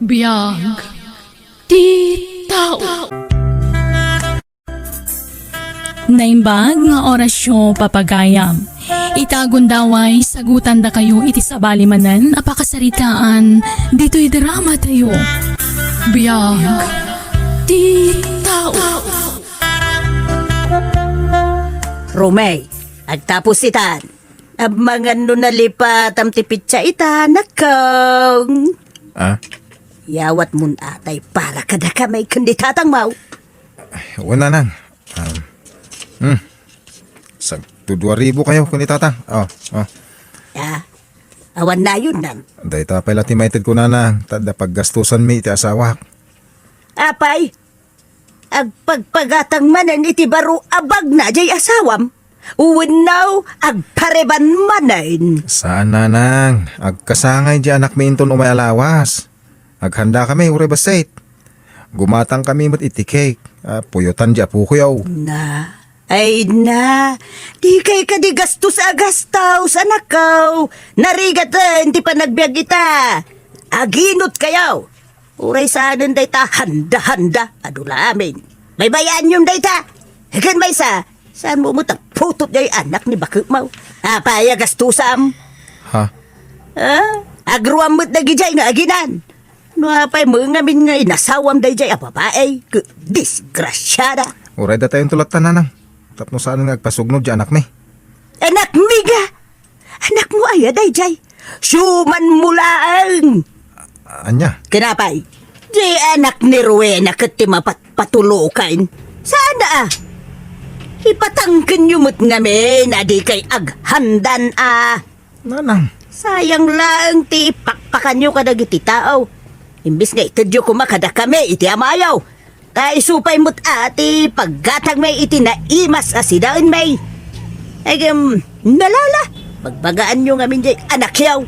Biyag ti tao. Naimbag nga orasyon papagayam. Itagon daway sagutan da kayo iti sabali manan apakasaritaan dito'y drama tayo. Biyag ti tao. Romay, agtapos itan. Mga nunalipat am tipitsa ita, nakaw. Ah? Yawat mun atay para kada ka may kandidatang mau. Wala nang. Sa 2,000 kayo kung itatang. Ya, awan na yun nang. Dahil tapay lati maited ko na nang. Tada paggastusan mi iti asawa. Apay, agpagpagatang manan iti baro abag na jay asawam. Uwinaw, agpareban manain. Saan na nang? Agkasangay di anak mi inton umay alawas. Aghanda kami ure basait. Gumatang kami mat iti cake. Puyotan di apo kuyaw. Ay na, di kay ka di gastos agastaw sa nakaw. Narigatan, di pa nagbiag ita. Aginot kayaw. Uray saanan day ta, handa-handa. Adula amin. May bayan yung day ta. Hagan may sa, saan mo mutang putot day anak ni Bakit Mau? Apaya gastusam. Ha? Agruam mo't nagijay nga aginan. No apay mo ngamin nga inasawam day jay apapaay. Disgrasyada. Uray da tayong tulatan na nang. Tapno saan nga agpasugnod di anak mi. Anak miga! Anak mo ay aday jay. Suman mulaang. Anya? Kinapay, di anak ni Rowena katimapat patulukan. Sana ipatangkin nyo mo't ngamin, adi kay aghandan Nanang. Sayang lang ti pakpakan nyo kadag iti tao. Imbis nga itadyo kumakada kami iti amayaw. Kay supay mo't ati paggatang may iti naimas asidaan may. Ay nalala, magbagaan nyo ngamin jay anak yaw.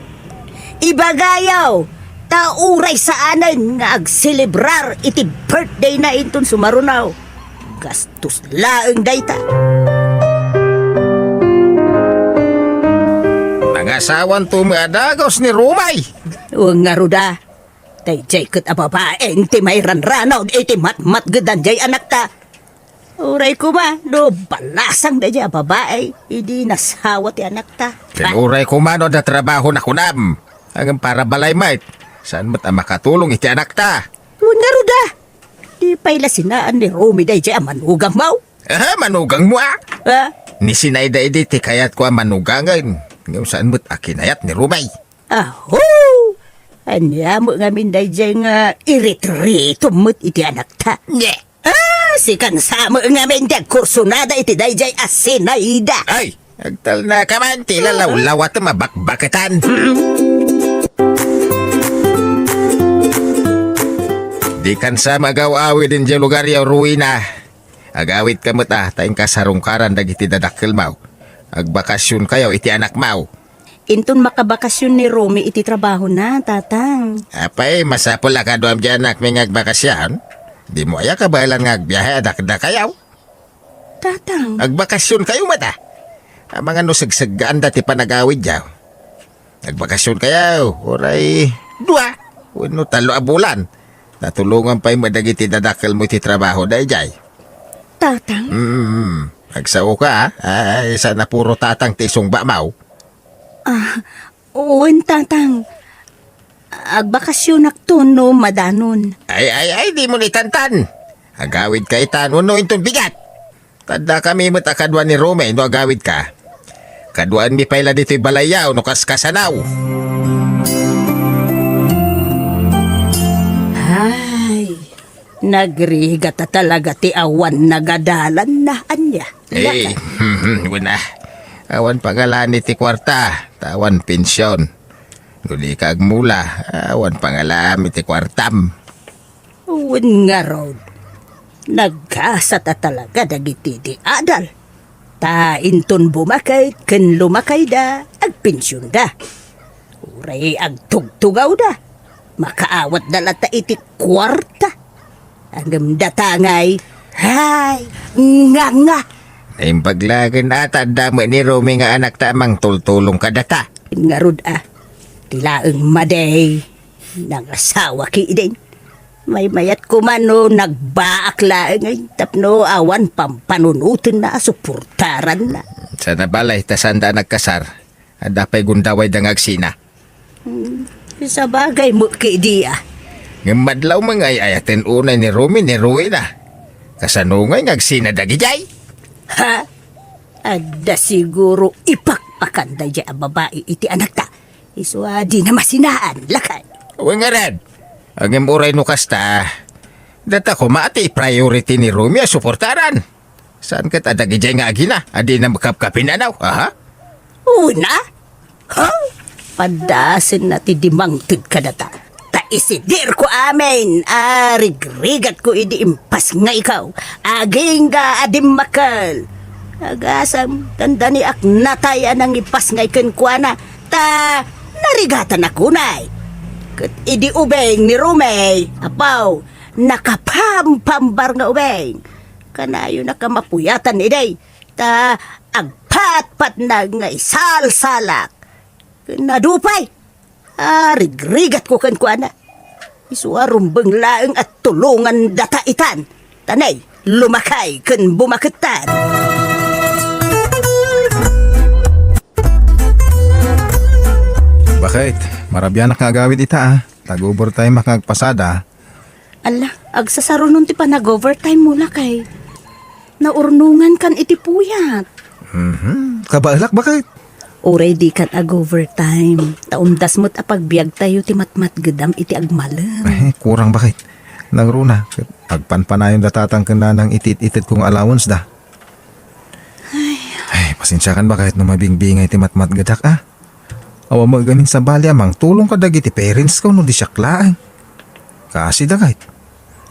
Ibagayaw, tauray saanan nga agselebrar iti birthday na inton sumarunaw. Gastos laeng dayta. Nangasawan tumadagos ni Rumay. Uwang nga ruda. Tay jay kat ababaeng ti may ranranaw iti matmat gadan jay anak ta. Uray ko ma, no balasang da jay ababae. Idi nasawa ti anak ta. Kinuray ko mano na trabaho na kunam. Hanggang para balay mait. Saan mo't makatulong iti anak ta? Uwang nga ruda. Di pa'y lasinaan ni Romy day jay manugang mau. Manugang mo Ha? Ni sinayda ti kayat ko manugangan. Ngayon saan mo't akinayat ni Rumay. Aho! Anya mo ngamin day jay nga iritrito mo't iti anak ta. Nye! Sikan sa mo ngamin day kursunada iti day jay asinayda. Ay! Agtal na ka man, tila lawlawat na mabakbakatan. Di kan sa magaw-awi din dyan lugar yaw ruina. Agawit ka mo't tayong kasarungkaran dagiti dadakil mau. Agbakasyon kayo iti anak mau. Inton makabakasyon ni Romy iti trabaho na, tatang. Apay, masapol ka doon dyan anak may ngagbakasyan. Di mo aya ka bahalan ngagbiyahe adakda kayaw. Tatang. Agbakasyon kayo mata. Ang mga nusagsagaan dati pa nag-awid yaw. Agbakasyon kayaw. Oray, 2. Uno 3 bulan. Natulungan pa'y madagiti dadakil mo iti trabaho da jay. Tatang? Agsao ka ay sana puro tatang tisong bamaw. Uwan, tatang. Agbakasyon akto no madanon. Ay, di mo ni tantan. Agawid ka itan, uno intong bigat. Tanda kami mo takadwa ni Rome, no agawid ka. Kaduan mi payla dito'y balayaw, no kaskasanaw. Ay, nagriga ta talaga ti awan nagadalan na anya. Wala. Awan pangalan ti kwarta, tawan pensyon. Nuli ka agmula, awan pangalam iti kwartam. Uwan nga road. Nagkasa ta talaga dagiti di adal. Ta inton bumakay, ken lumakay da, agpensyon da. Uray agtugtugaw da. Makaawat na lata iti kwarta. Ang datangay, hay, nga. Nayong paglagan ata damo ni Romy nga anak tamang tultulong ka data. Nga rod tilaeng maday. Nangasawa ki din. May mayat ko man no nagbaak laeng ay tapno awan pampanunutin na suportaran na. Sa nabalay, tasanda nagkasar. Adapay gundaway dangagsina. Sa bagay mo ki diya. Ng madlaw mga ayatin unay ni Rumi ni Rui na. Kasanungay ngagsina dagijay. Ha? Ada siguro ipakpakanda diya ang babae iti anak ta. Iswa di na masinaan lakay. Uy nga red. Ang imuray no kasta. Data ko maati priority ni Rumi a suportaran. Saan ka tadagijay nga agina? Adi na makapkapin na aha? Una? Ha? Padasin na ti dimangtid ka data. Ta isidir ko amin. Rigrigat ko idi impas nga ikaw. Aging ga adim makal. Agasam, tanda ni ak natayan ang ipas nga ikankwana. Ta narigatan ako nay. Kat idi ubeng ni Rumey. Apaw, nakapampambar nga ubeng. Kanayo nakamapuyatan iday. Ta agpat-pat na nga isalsalak. Nadupay. Rigrigat ko kankwana. Isuarumbang laeng at tulungan dataitan. Tanay, lumakay kan bumakitan. Bakit? Marabyan na kagawid ita Tag-overtime makagpasada. Ala, agsasaro nun ti pa nag-overtime mula kay. Naurnungan kan iti puyat. Kabalak bakit? Already kan ag-overtime. Taumdas mo't apagbiag tayo ti matmat gedam iti agmalam. Kurang bakit? Nagruna. Agpanpanayon datatang kanda ng itit-itit kong allowance da. Ay, pasensyakan ba kahit no mabingbingay ti matmat gadak Awa mo gamin sa bali amang tulong ka dagiti parents ko no di syaklaan. Kasi da kahit.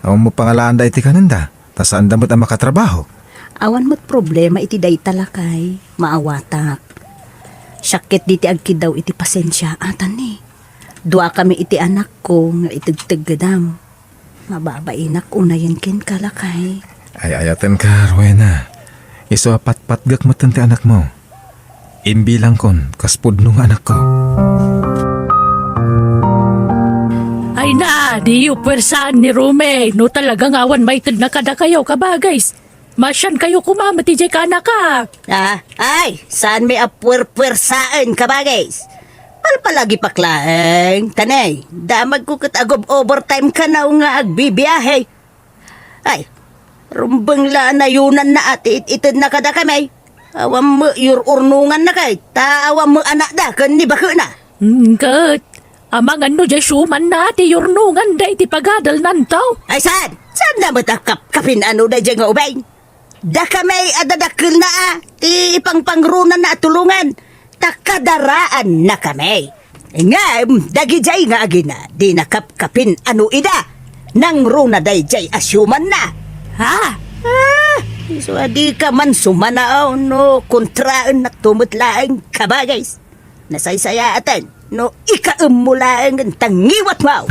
Awa mo pangalaan da iti kananda. Tasaan damot ang makatrabaho. Awan mo't problema iti day talakay. Maawatak. Syakit diti agkid daw iti pasensya atan Dua kami iti anak ko nga itagtag gedam. Mababainak unayan ken kalakay. Ay ayatan ka, Rowena. Iso apat-patgak matan ti anak mo. Imbilang kon, kaspud nung anak ko. Ay na, di yung pwersaan ni Rume. No talagang awan maitid na kada kayo kabagays. Masyan kayo kumamati jay ka na ka. Ay, saan may apwer-pwersaan kabagays? Palpalagi paklaeng, tanay, damag ko katagob overtime ka na nga agbibiyahe. Ay, rumbang la na yunan na ati itid na kada kamay. Awam mo urnungan na kay, taawam mo anak da, kan ni bako na. Kat, amang ano jay suman na ti yurnungan da iti pagadal nantaw. Ay, saan? Saan na matakap-kapin ano da dyan nga ubay? Da kamay adadakil na ti ipangpangrunan na tulungan. Takadaraan na kami. Nga, dagi jay nga agina, di nakapkapin ano ida. Nang runa day jay asyuman na. Ha? So, di ka man sumanaaw, no, kontraan na tumutlaang kabagays. Nasaysaya atan, no, ikaumulaang ang tangiwat mo.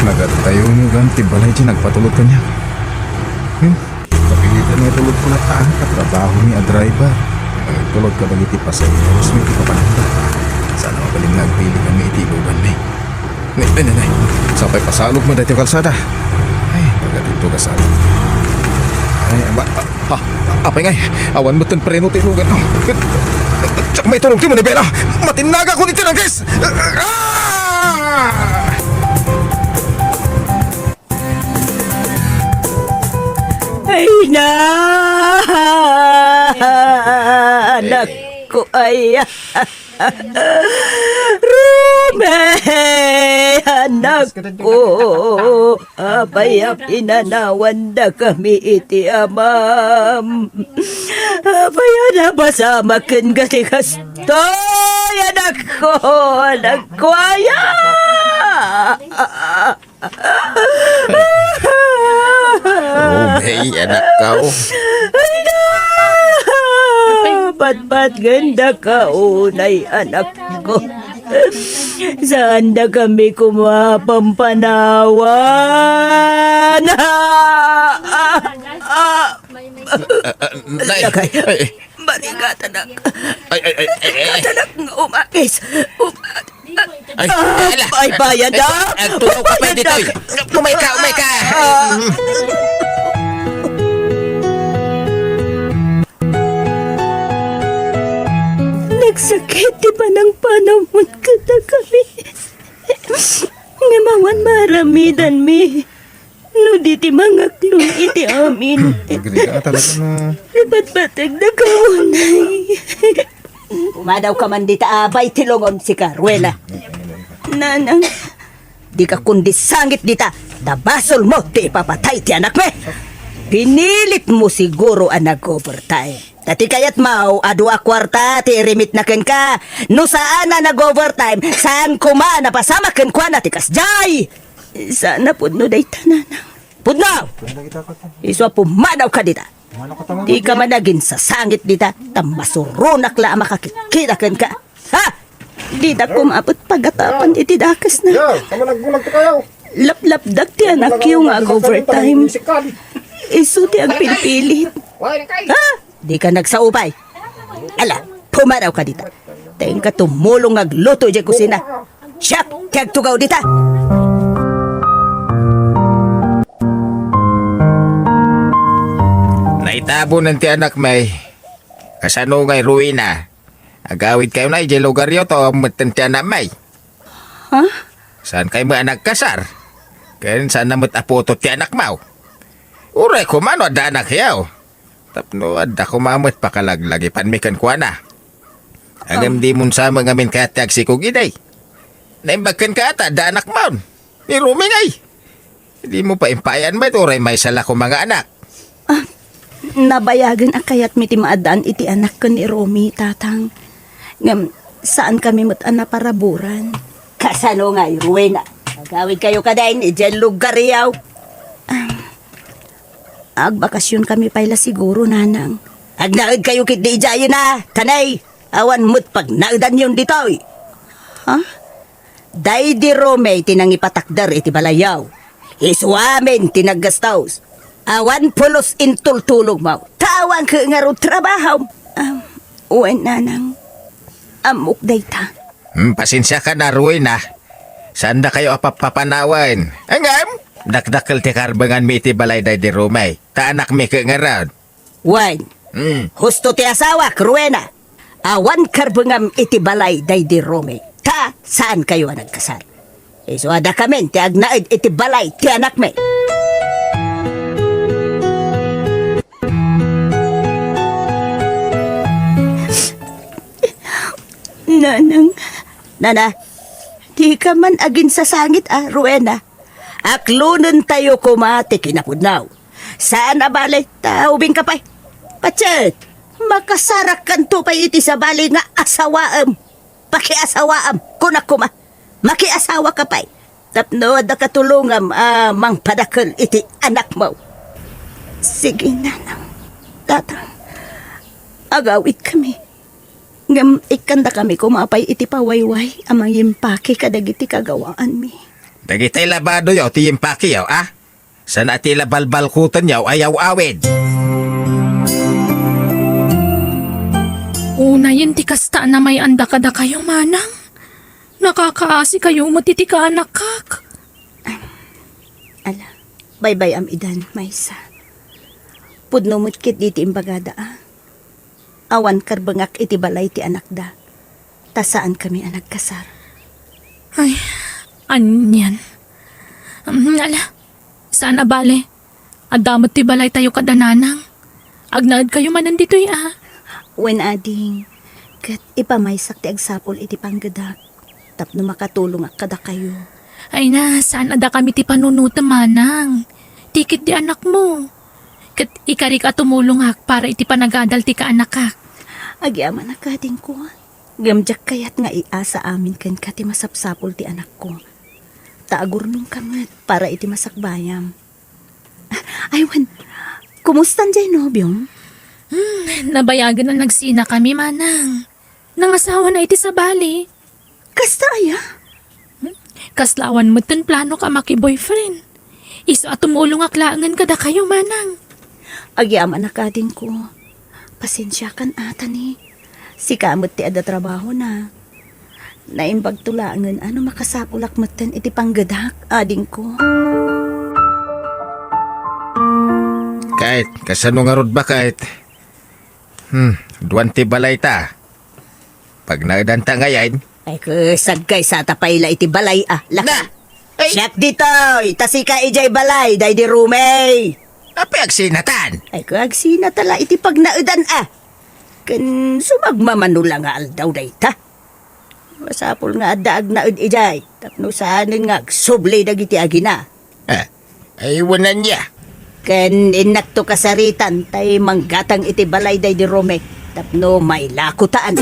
Nagatayo mo ganti balay dyan nagpatulog ka niya. Kapilitan niya tulog ko na katrabaho niya driver. Nagtulog ka bagiti pasayeros mo iti kapananda. Sana mabaling nagpili kami iti ilugan na Nay, sapay pasalog mo dati kalsada. Ay, pagkatito ka salog. Ay, apay ngay, awan mo tan preno ti ilugan. Tsaka may tulog ti mo ni Bella. Matinaga ko ni Tinagis! Ay na! Anak ko ay... Rume! Anak ko! Abayap inanawan na kami iti amam. Abaya na basama ken gati kastoy! Anak ko! Anak ko aya! Rumey, anak ka Pat ganda ka unay anak ko. Saan na kami kumapampanawan? Nay, Marigat anak. ay, Anak nga umay. Is, Ay, ala. ay, bayad na. Agtunaw ka pa dito. Umay ka, umay ka. Nagsakit di ba ng panahon kada kami? Nga mawan maramidan mi. No di ti mga klong iti amin. Agriga talaga na. Lipat-patag na kaunay. Umadaw ka man dita abay tilongon si Carwela. Nanang, di ka kundi sangit dita. Tabasol mo ti ipapatay ti anak me. Pinilit mo siguro ang nag-overtime. Dati kayat mau, adua kwarta, ti remit na ken ka. No saan na nag-overtime, saan kuma napasama ken kwa na ti kasjay. Sana pudno day tananang. Pudno! Iswa pumanaw ka dita. Di ka man naging sasangit dita, tamasurunak la makakikita ken ka. Ha? Di na kumapot pagatapan iti dakas na. Tama nagbulag to kayo. Lap-lapdak ti anak yung overtime. Isu ti ang pilipilit. Ha? Di ka nagsaupay. Ala, pumaraw ka dita. Tayo ka tumulong agluto dyan kusina. Siyak, kag tugaw dita. Naitabo ng ti anak may. Kasano ngay ruina. Agawid kayo na ije lugar yo to meten ti anak may. Ha? Saan kayo ba nagkasar? Kaya saan namit apoto ti anak mau? Uray ko mano ada anak yaw. Tapno ada ko mamit pakalaglagi panmikan ko na. Agam di mun sa mga min katag si kugiday. Naimbakan ka ata ada anak mau. Ni Rumi ngay. Hindi mo pa impayan ba uray may sala ko mga anak. Nabayagan akayat mi ti maadaan iti anak ko ni Romy, tatang. Ngam, saan kami mutan na paraburan? Kasano nga, Ruena? Agawid kayo kadain, dyan lugar yaw. Agbakasyon kami pala siguro, nanang. Agnaid kayo kit di jayo na, tanay. Awan mo't pag nagdan yun dito. Ha? Day di Rome, tinangipatakdar iti balayaw. Iswamin, tinaggastaws. Awan pulos intultulog mo. Tawang ka nga ro trabaho. Uwan, nanang. Amok day ta. Pasensya ka na, Ruina. Saan na kayo apapapanawan? Angam? Dakdakal ti karbangan mi iti balay day di Romay. Ta anak mi ka nga raw. Wan, husto ti asawa, Cruena. Awan karbangam iti balay day di Rome. Ta, saan kayo ang nagkasal? So ada kami, ti agnaid iti balay, ti anak me. Nanang, Nana, di ka man agin sa sangit, Rowena. Aklunan tayo kumati kinapudnaw. Saan na balay, taubing ka pa'y. Patsyat, makasarak kan tupay iti sa balay nga asawaam. Pakiasawaam, kunak kuma. Makiasawa ka pa'y. Tapno, da katulungam, mang padakal iti anak mo. Sige, nanang, tatang, agawit kami. Ngam ikanda kami kumapay iti pawayway amang yimpaki kadagiti kagawaan mi. Dagitay labado yaw ti yimpaki yaw, ah? San ati labalbalkutan yaw ayaw awid. Una yun ti kasta na may anda kada kayo, manang. Nakakaasi kayo matiti ka anak kak. Ala, bye-bye am idan, maysa. Pudno mutkit diti imbagada, Awan karbangak iti balay ti anak da. Tasaan kami anak kasar. Ay, anyan. Ala, saan na bale? Adamot ti balay tayo kadananang. Agnaad kayo manan dito'y When ading, kat ipamaysak ti agsapol iti panggadak. Tapno makatulong kada kayo. Ay na, saan ada kami ti panunuta manang? Tikit di anak mo. Kat ikarik at tumulong para iti panagadal ti ka anak ka. Agyaman na kading ko. Gamjak kayat nga iasa amin kan ka ti masapsapol ti anak ko. Taagur nung kamat para iti masakbayam. Aywan, kumustan dyan nobyong? Nabayagan na nagsina kami manang. Nangasawa na iti sa bali. Kasta aya? Kaslawan mo ten plano ka maki-boyfriend. Iso at tumulong aklangan kada kayo manang. Agyaman na kading ko. Pasensya kan ata ni. Si kamot ti ada trabaho na. Naimbag tulangan, ano makasapulak matan iti panggadak, ading ko. Kahit, kasano nga rod ba kahit? Duwan ti balay ta. Pag naadanta ngayon, Ay, kusag kay sa tapayla iti balay, laka. na! Ay, Siyak dito, itasika ijay balay, day di rumay. api agsinatan. Ay, kagsina tala iti pagnaudan, Kan sumagmamano nga aldaw day ta. Masapul nga adaag naud ijay, tapno saanin nga sublay dagiti agina. Ay, wanan niya. Ken inakto kasaritan tay manggatang iti balay day di Rome tapno may lakutaan.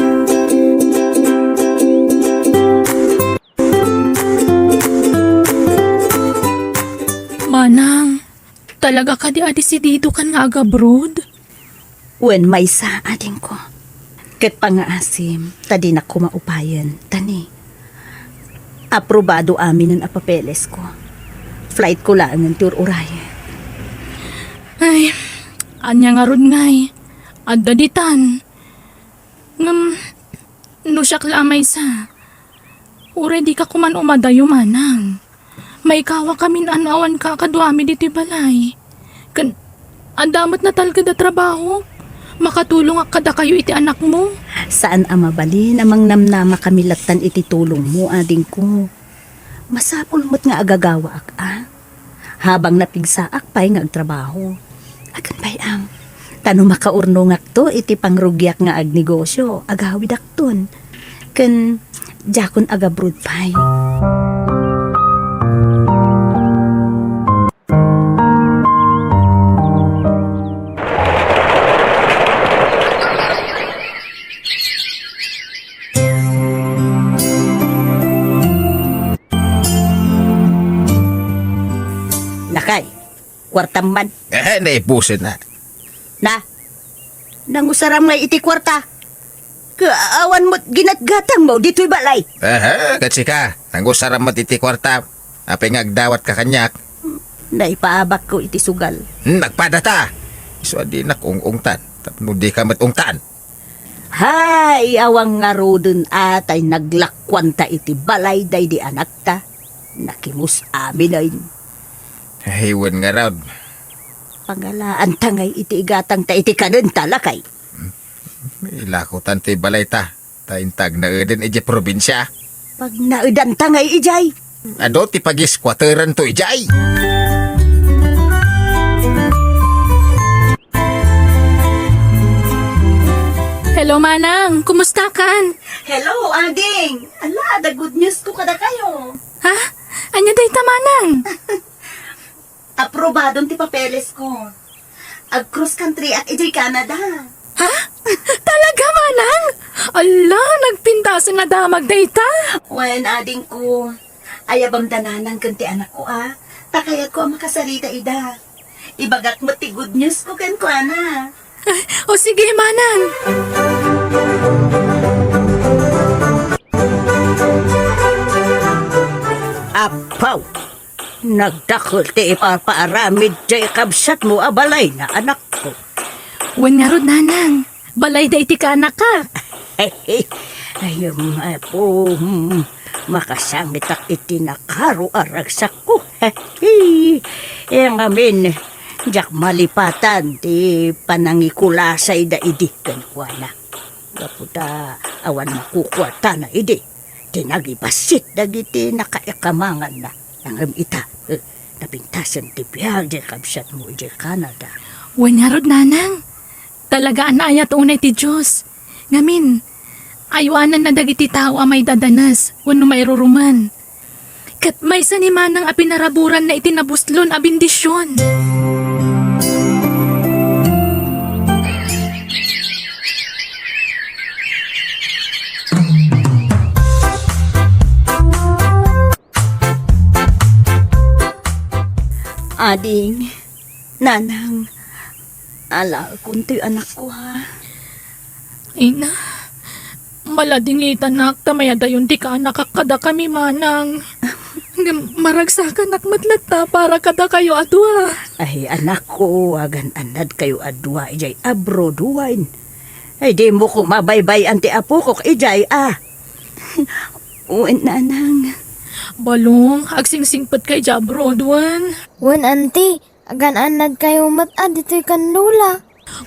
Manang, talaga ka di adisidido kan nga agabroad? Wen may sa ading ko. Ket pangaasim, tadi na kumaupayan, tani. Aprobado amin ang apapeles ko. Flight ko lang ang tour urayan. Ay, anya nga rod ngay. Adda ditan. Nusyak lamay sa. Ure di ka kuman umadayo manang. May kawa kamin anawan ka kaduami diti balay. Kan, andamat na talaga da trabaho. Makatulong ak kada kayo iti anak mo. Saan amabalin amang namnama kami latan iti tulong mo, ading ko. Masapul mo't nga agagawa ak, Habang napigsaak pa'y nga agtrabaho. Agan pa'y tano makaurnong ak to iti pangrugyak nga agnegosyo, agawid ak ton. Kan, jakon agabrod pa'y. Nakay, kwartamban. Naipusin na. Na, nangusaram nga iti kwarta. Kaawan mo't ginatgatang mo dito'y balay. Kasi ka, nangusara matiti kwarta. Api ngagdawat ka kanyak. Naipaabak ko iti sugal. Nagpadata. So, di nakungungtan. Tapno di ka matungtan. Hay, awang nga rodon atay naglakwanta iti balay day di anak ta. Nakimus amin ay. Hiwan nga raw. Pangalaan tangay iti igatang ta iti kanon talakay. Ilakutan ti balay ta. Taintag na edin iji probinsya. Pag naudan tangay ijay. Ado ti pag-squatteran to ijay. Hello manang, kumusta kan? Hello, Ading. Ala, the good news ko kada kayo. Ha? Anya day ta manang? Aprobadong ti papeles ko. Ag cross country at ijay Canada. Ha? Talaga manang? Ala, nagpintasan na damag day ta. Wen, ading ko, ayabam dananang kanti anak ko, Takayat ko ang makasarita, ida. Ibagat mo ti good news ko ken ko, ana. O sige manang. Apaw! Nagdakol ti ipaparamid jay kabsat mo abalay na anak ko. Wen nga rod nanang, balay day ti ka anak ka. Ayun, po, makasangit ak iti nakaro aragsak ko. Yang amin, jak malipatan ti panangikulasay da idi kankwana. Kaputa awan makukwata na idi. Tinagibasit dagiti nakaikamangan na. Ang ita, napintasan ti biyag di kabsat mo di Canada. Wen nga rod nanang, talaga anayat unay ti Diyos. Ngamin, aywanan na dagiti tao ang may dadanas, wano may ruruman. Kat may sanimanang apinaraburan na itinabuslon a bendisyon. Ading, nanang, ala, kunti anak ko, Ina, maladingitan nak tamaya dayon di ka nakakada kami manang. Maragsakan nak matlata para kada kayo adwa. Ay, anak ko, agan anad kayo adwa, ijay abroad wine. Ay, di mo ko mabaybay anti apo ko, ijay, Uwan, nanang. Balong, agsingsingpet kay Jabrod, wan. Wan, auntie. Agan-anad kayo matad dito'y kanlula.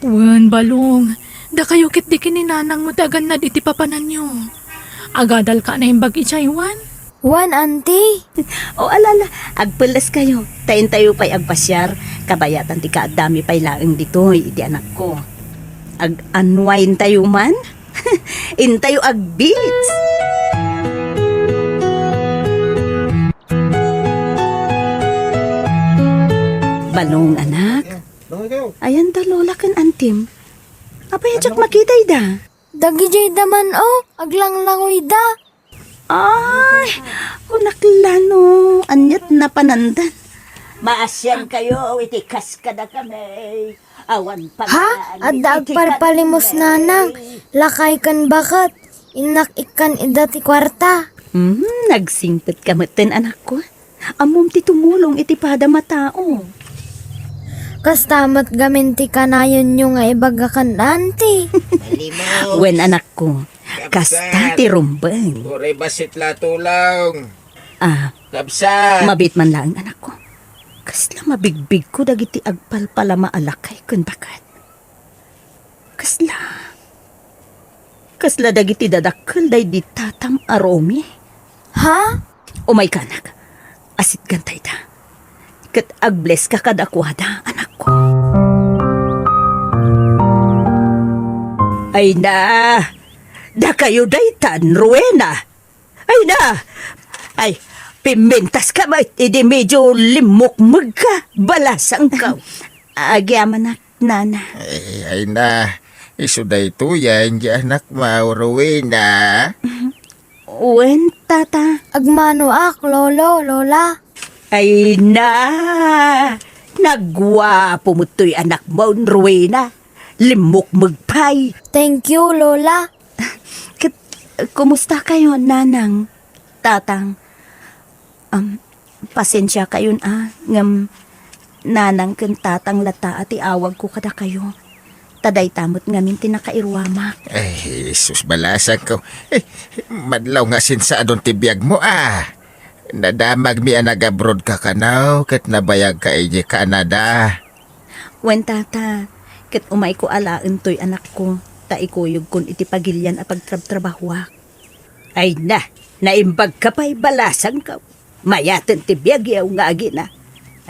Wan, balong. Da kayo kit di kininanang mo tagan na diti papanan nyo. Agadal ka na yung bagi chay, wan. Wan, auntie. O alala, agpulas kayo. Tayin tayo pa'y agpasyar. Kabayatan ti kaadami pa'y laeng dito, iti anak ko. Ag-unwind tayo man? Intayo ag-beats. Balong anak. Ayan da lola kan antim. Apay ajak makitay da. Dagi jay daman aglang-langoy da. Ay, kunaklano. Anyat na panandan. Maasyan kayo, itikas ka na kami. Awan pa Ha? Adda agparpalimos nanang. Lakay kan bakat. Inak ikan idati kwarta. Nagsingpit ka matin anak ko. Amom ti tumulong iti pada matao. Kastamat gaminti kanayon nyo nga ibagakan auntie. Wen anak ko, kasta ti rumbeng. Uray basit latulong. Kabsa. Mabit man lang anak ko. Kasla mabigbig ko dagiti agpalpala maalakay kun bakat. Kasla dagiti dadakkel day di tatam aromi. Ha? Umay ka anak. Asit gantay da. Kat agbless ka kadakwada anak ko. Ay na. Da kayo daytan, Rowena. Ay na. Ay, pimentas ka ba? Idi medyo limukmug ka. Balasang ka. Agyaman na, nana. Ay na. Isuday to yan, di anak mo, Rowena. Uwen, tata. Agmano lolo, lola. Ay na. Nagwapo mo to'y anak mo, Rowena. Limukmug pay. Thank you, lola. Kumusta kayo, nanang? Tatang? Pasensya kayo ngam nanang kan tatang lata at iawag ko kada kayo. Taday tamot ngamin tinakairwama. Ay, sus balasan ko. Madlaw nga sinsa adon tibiyag mo Nadamag mi nag-abroad ka kanaw kat nabayag ka ije Canada. Wen tata, kat umay ko alaan to'y anak ko. Taikuyog kun iti pagilyan a pagtrab-trabahwa. Ay na, naimbag ka pa'y balasang ka. Mayatan tibiyag yaw nga agina.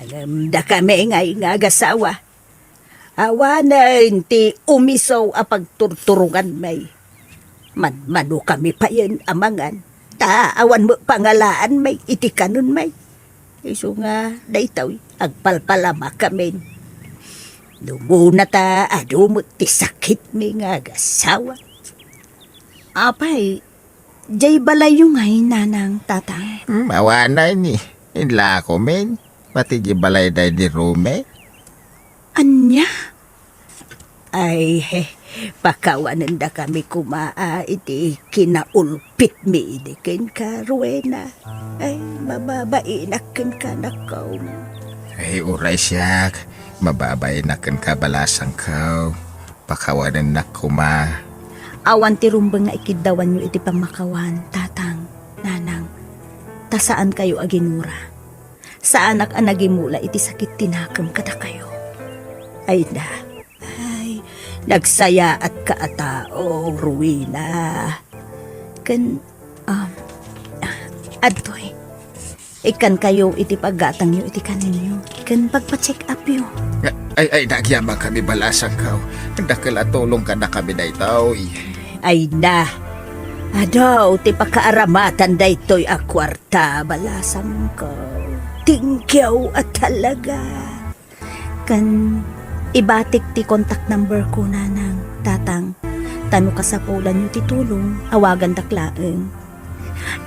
Alam da kami ngay nga agasawa. Awanan ti umisaw a pagturturungan may. Mano kami pa yan amangan. Awan mo pangalaan may itikanon may. Iso nga daytaw agpalpalama kami. Dumuna ta adumot ti sakit may nga agasawa. Apay, jay balay yung ngay nanang tatang. Mawanay ni. Inla ko men. Pati di balay day di Rome. Anya? Ay, pakawanan da kami kumaa iti kinaulpit mi idikin ka, Rowena. Ay, mababainak ka nakaw. Ay, uray siyak. Mababay na kan kabalasang kao. Pakawanan na kuma. Awan ti rumbang nga ikidawan nyo iti pamakawan, tatang, nanang. Ta saan kayo aginura? Saan ak anagimula iti sakit tinakam kada kayo? Ay na, ay, nagsaya at kaatao, Rowena. Adtoy, ikan kayo iti paggatang nyo iti kaninyo. Kan pagpa-check up yo. Ay, nagyama kami balasang kao. Dakil at tulong ka na kami na itaw. Ay na, adaw, ti pakaaramatan da ito'y akwarta, balasang ko. Tingkyaw at talaga. Kan ibatik ti contact number ko nanang, tatang. Tano ka sa pulan yung titulong, awagan daklaeng.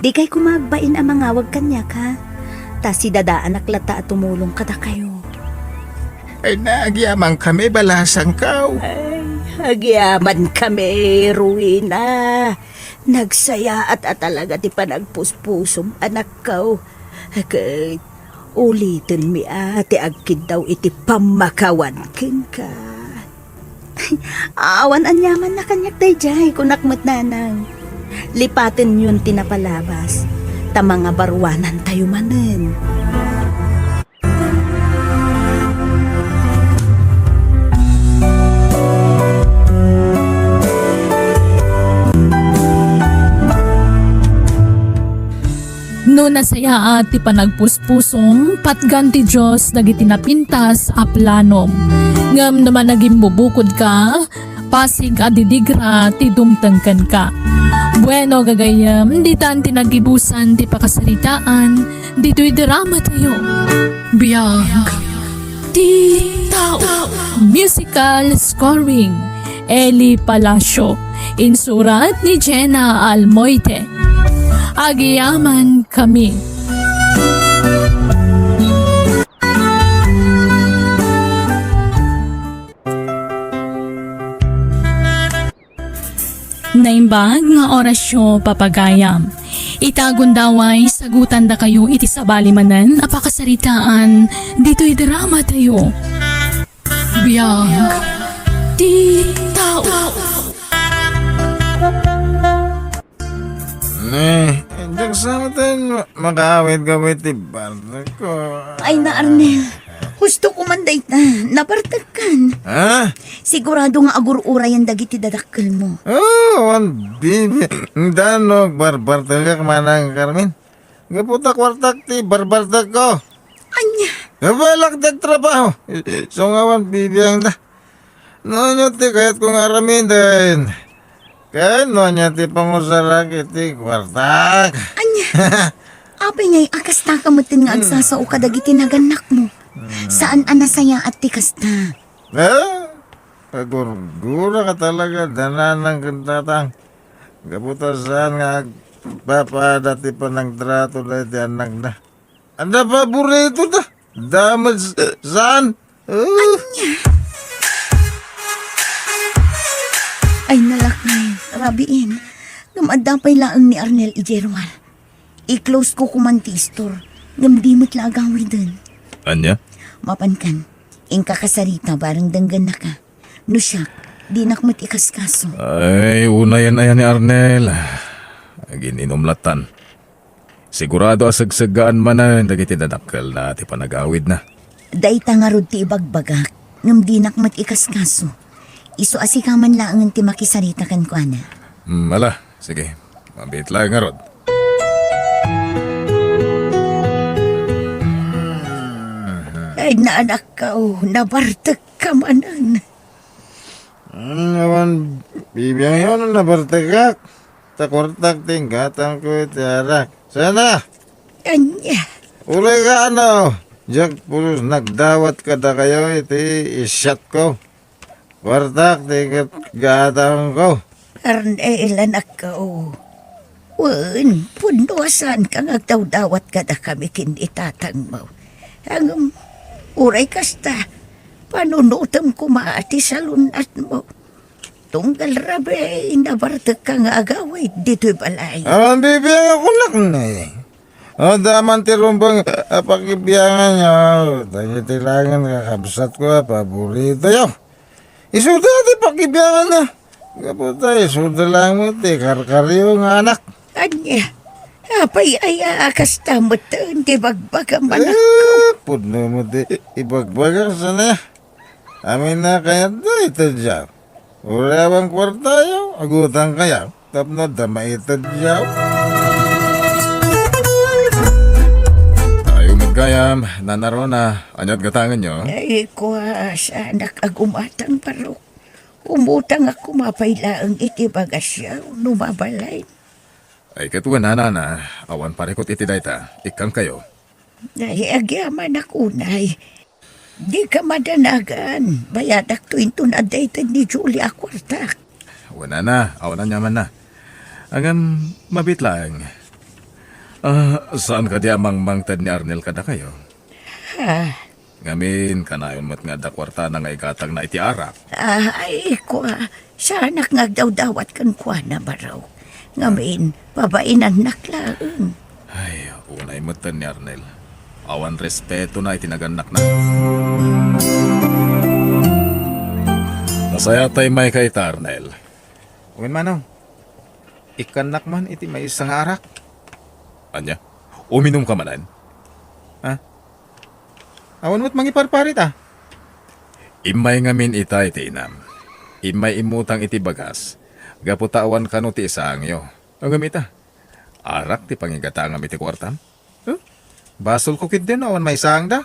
Di kay kumagbain ang mangawag kanya ka. Ta si dadaan naklata at tumulong kada kayo. Ay, nagyamang kami balasang kao. Ay, agyaman kami, Rowena. Nagsaya at talaga ti panagpuspusom anak ko. Agad, ulitin mi ati agkid daw iti pamakawan kin ka. Awan anyaman na kanyak day jay kunakmat nanang. lipatin yun tinapalabas. Ta mga baruanan tayo manen. No nasaya at ti panagpuspusong patgan ti Diyos dagiti napintas a planom. Ngam naman naging bubukod ka, pasig adidigra ti dumtengken ka. Bueno gagayam, di tan tinagibusan ti pakasalitaan, dito'y drama tayo. Biyag ti tao. Musical scoring, Eli Palacio. Insurat ni Jenna Almoite. Agiyaman kami. Naimbag nga orasyo papagayam. Itagon daway sagutan da kayo iti sabali manen apakasaritaan dito'y drama tayo. Biyag ti tao. Diyan sa atin, makawit-gawit ti barda ko. Ay na Arnel, gusto ko man day na, nabartagkan. Ha? Sigurado nga agur-uray ang dagiti dadakkel mo. Oh, ang bibi. Danog, barbartag manang Carmen. Gaputa kwartak ti barbartag ko. Anya, Gabalak dag trabaho. So nga wan bibiyang da. Nonyo ti kahit kung aramin din. Kahit nonyo ti pangusarak iti kwartak. anya. Apay ngay akas na kamutin nga agsasao ka dagiti naganak mo. Saan anasaya at tikas na? Kagurgura ka talaga, dananang kantatang. Gaputa saan nga papadati pa ng trato na iti anak na. Anda paborito da. Damad saan? Ay nalakay, rabiin. Ngamadapay laang ni Arnel Ijerual. I-close ko kumanti store. Ngamdimot lagawi dun. Anya? Mapankan, ingka kasarita barang danggan na ka. No siya, di nakmat ikaskaso. Ay, una yan ayan ni Arnel. Gininumlatan. Sigurado asagsagaan man na dagiti dadakkel na ti panagawid na. Dayta nga rod ti ibagbagak, ngam di nakmat ikaskaso. Iso asikaman laang ti makisarita kan ko ana. Ala, sige. Mabit lang nga rod. Ay naanak ka nabartag ka manan. Naman, bibiyang yun na bartagak. Takwartak tinggatang ko iti arak. Sana, Anya, ulay ka ano. Jack pulos nagdawat ka da kayo iti isyat ko. Kwartak tingkat gatang ko. Arnel anak ka Wan, punduasan ka nga dawat ka da kami kinitatang mo. Ang uray kasta, panunutam ko maati sa lunat mo. Tunggal rabe, inabartag ka nga agaway dito'y balay. Ang bibiyang ako na eh. O daman ti rumbang pakibiyangan nyo. Tayo tilangan kakabsat ko, paborito yun. Isuda ti pakibiyangan na. Kaputa, isuda lang mo ti karkaryo nga anak. Anya, apay ay aakas tamot di bagbaga manak. Pudno mo ti ibagbagang sana. Amin na kaya do ito dyan. Ura bang kwarta yun, agutan kaya. Tapno dama ito dyan. Tayo magkayam, nanaro na. Anyat gatangan nyo. Ay, kuha sa anak agumatang parok. Umutang ako mapailaang iti bagasya, numabalay. Ay katuwa na, awan parekot iti dayta. Ikang kayo. Ay, agyaman ako, nay. Di ka madanagan. Bayadak tuwin tunadaytan ni Julia Kwartak. Wala na, awan na nyaman na. Agam, mabit lang. Saan ka di amang mangtad ni Arnel kada kayo? Ha? Ngamin, kanayon mo't nga dakwarta na nga ikatag na iti arak. Ay, kuha. Sa anak nga dawat kan kuha na baraw. Ngamin, babainan naklaan. Ay, unay mo't ni Arnel. Awan respeto na itinaganak na. Masaya tayo may kay Arnel. Uwin manong. ikanak man iti may isang arak. Anya, uminom ka manan? Ha? Awan mo't mangiparparit ah. Imay ngamin ita iti inam. Imay imutang iti bagas. Gaputawan ka no ti isangyo. Ang gamita. Arak ti pangigatangam iti kwartam. Huh? Basol ko kit din awan may isang da.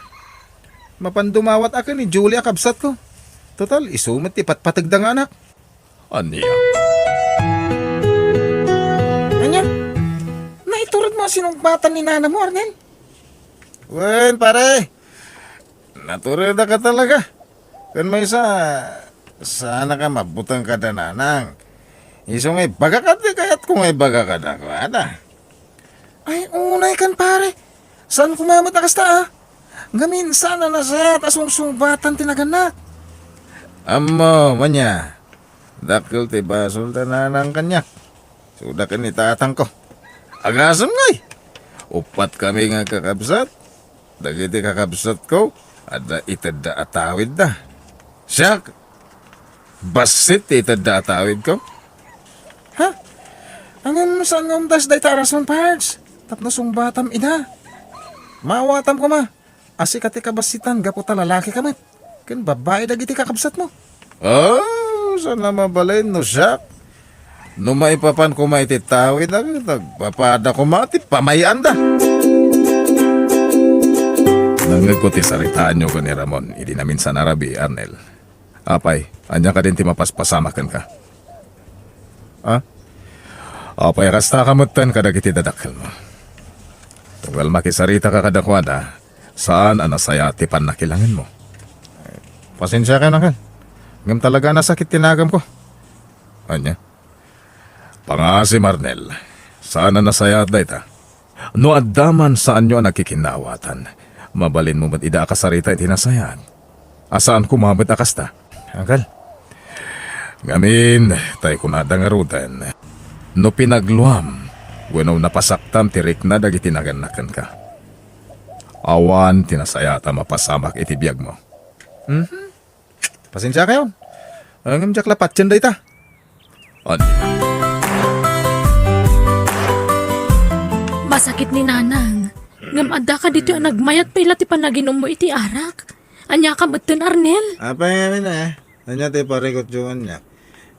Mapandumawat akin ni Julia kabsat ko. Total, isumat ti patpatagdang anak. Anya? Anya? Naiturod mo sinumpatan ni nana mo, Arnel? Wen, pare. Naturod ka talaga. Kan may sana ka mabutang ka na nanang. Iso ngay baga ka di kaya't kung ngay baga ka na ko, ada. Ay, unay kan pare. Saan kumamat na kasta ah? Ngamin sana na sayat asong sumbatan tinaganak. Amo, manya. Dakil ti basol tananang kanyak. Sudah kan itatang ko. Agasam ngay. Upat kami nga kakabsat. Dagiti kakabsat ko. Ada itada atawid da. Siyak. Basit itada atawid ko. Ha? Angan mo saan nga umtas day taras man parts? Tapno sumbatam ina. Mawatam ko ma. Asi kati kabasitan gaputa lalaki ka man. Kan babae dagiti kakabsat mo. Oh, sana mabalin no siyak. No maipapan ko maititawid na. Nagpapada ko mati pamayan da. Nangag ko ti saritaan nyo ko ni Ramon. Hindi namin sa narabi, Arnel. Apay, anya ka din ti mapaspasamakan ka. Ha? Apay, rasta kamutan ka dagiti dadakil mo. Tunggal makisarita ka kadakwada, saan anasaya ti panakilangan mo? Pasensya ka na kan. Ngam talaga nasakit tinagam ko. Anya? Pangasi, Arnel. Saan anasaya at dayta? No addaman saan nyo nakikinawatan. Mabalin mo mat ida akasarita iti nasayan. Asaan kumabot akasta? Angkal. Ngamin, tay kunada nga rudan. No pinagluam, wenno napasaktam tirik na dagiti naganakan ka. Awan tinasayata mapasamak iti biyag mo. Pasensya kayo. Ang jak lapat dyan dayta. Ano? Masakit ni nanang. Ngam adda ka dito ang nagmayat pa ila ti panaginom mo iti arak. Anya ka matan, Arnel. Apa nga na Nanya ti parikot yung niya.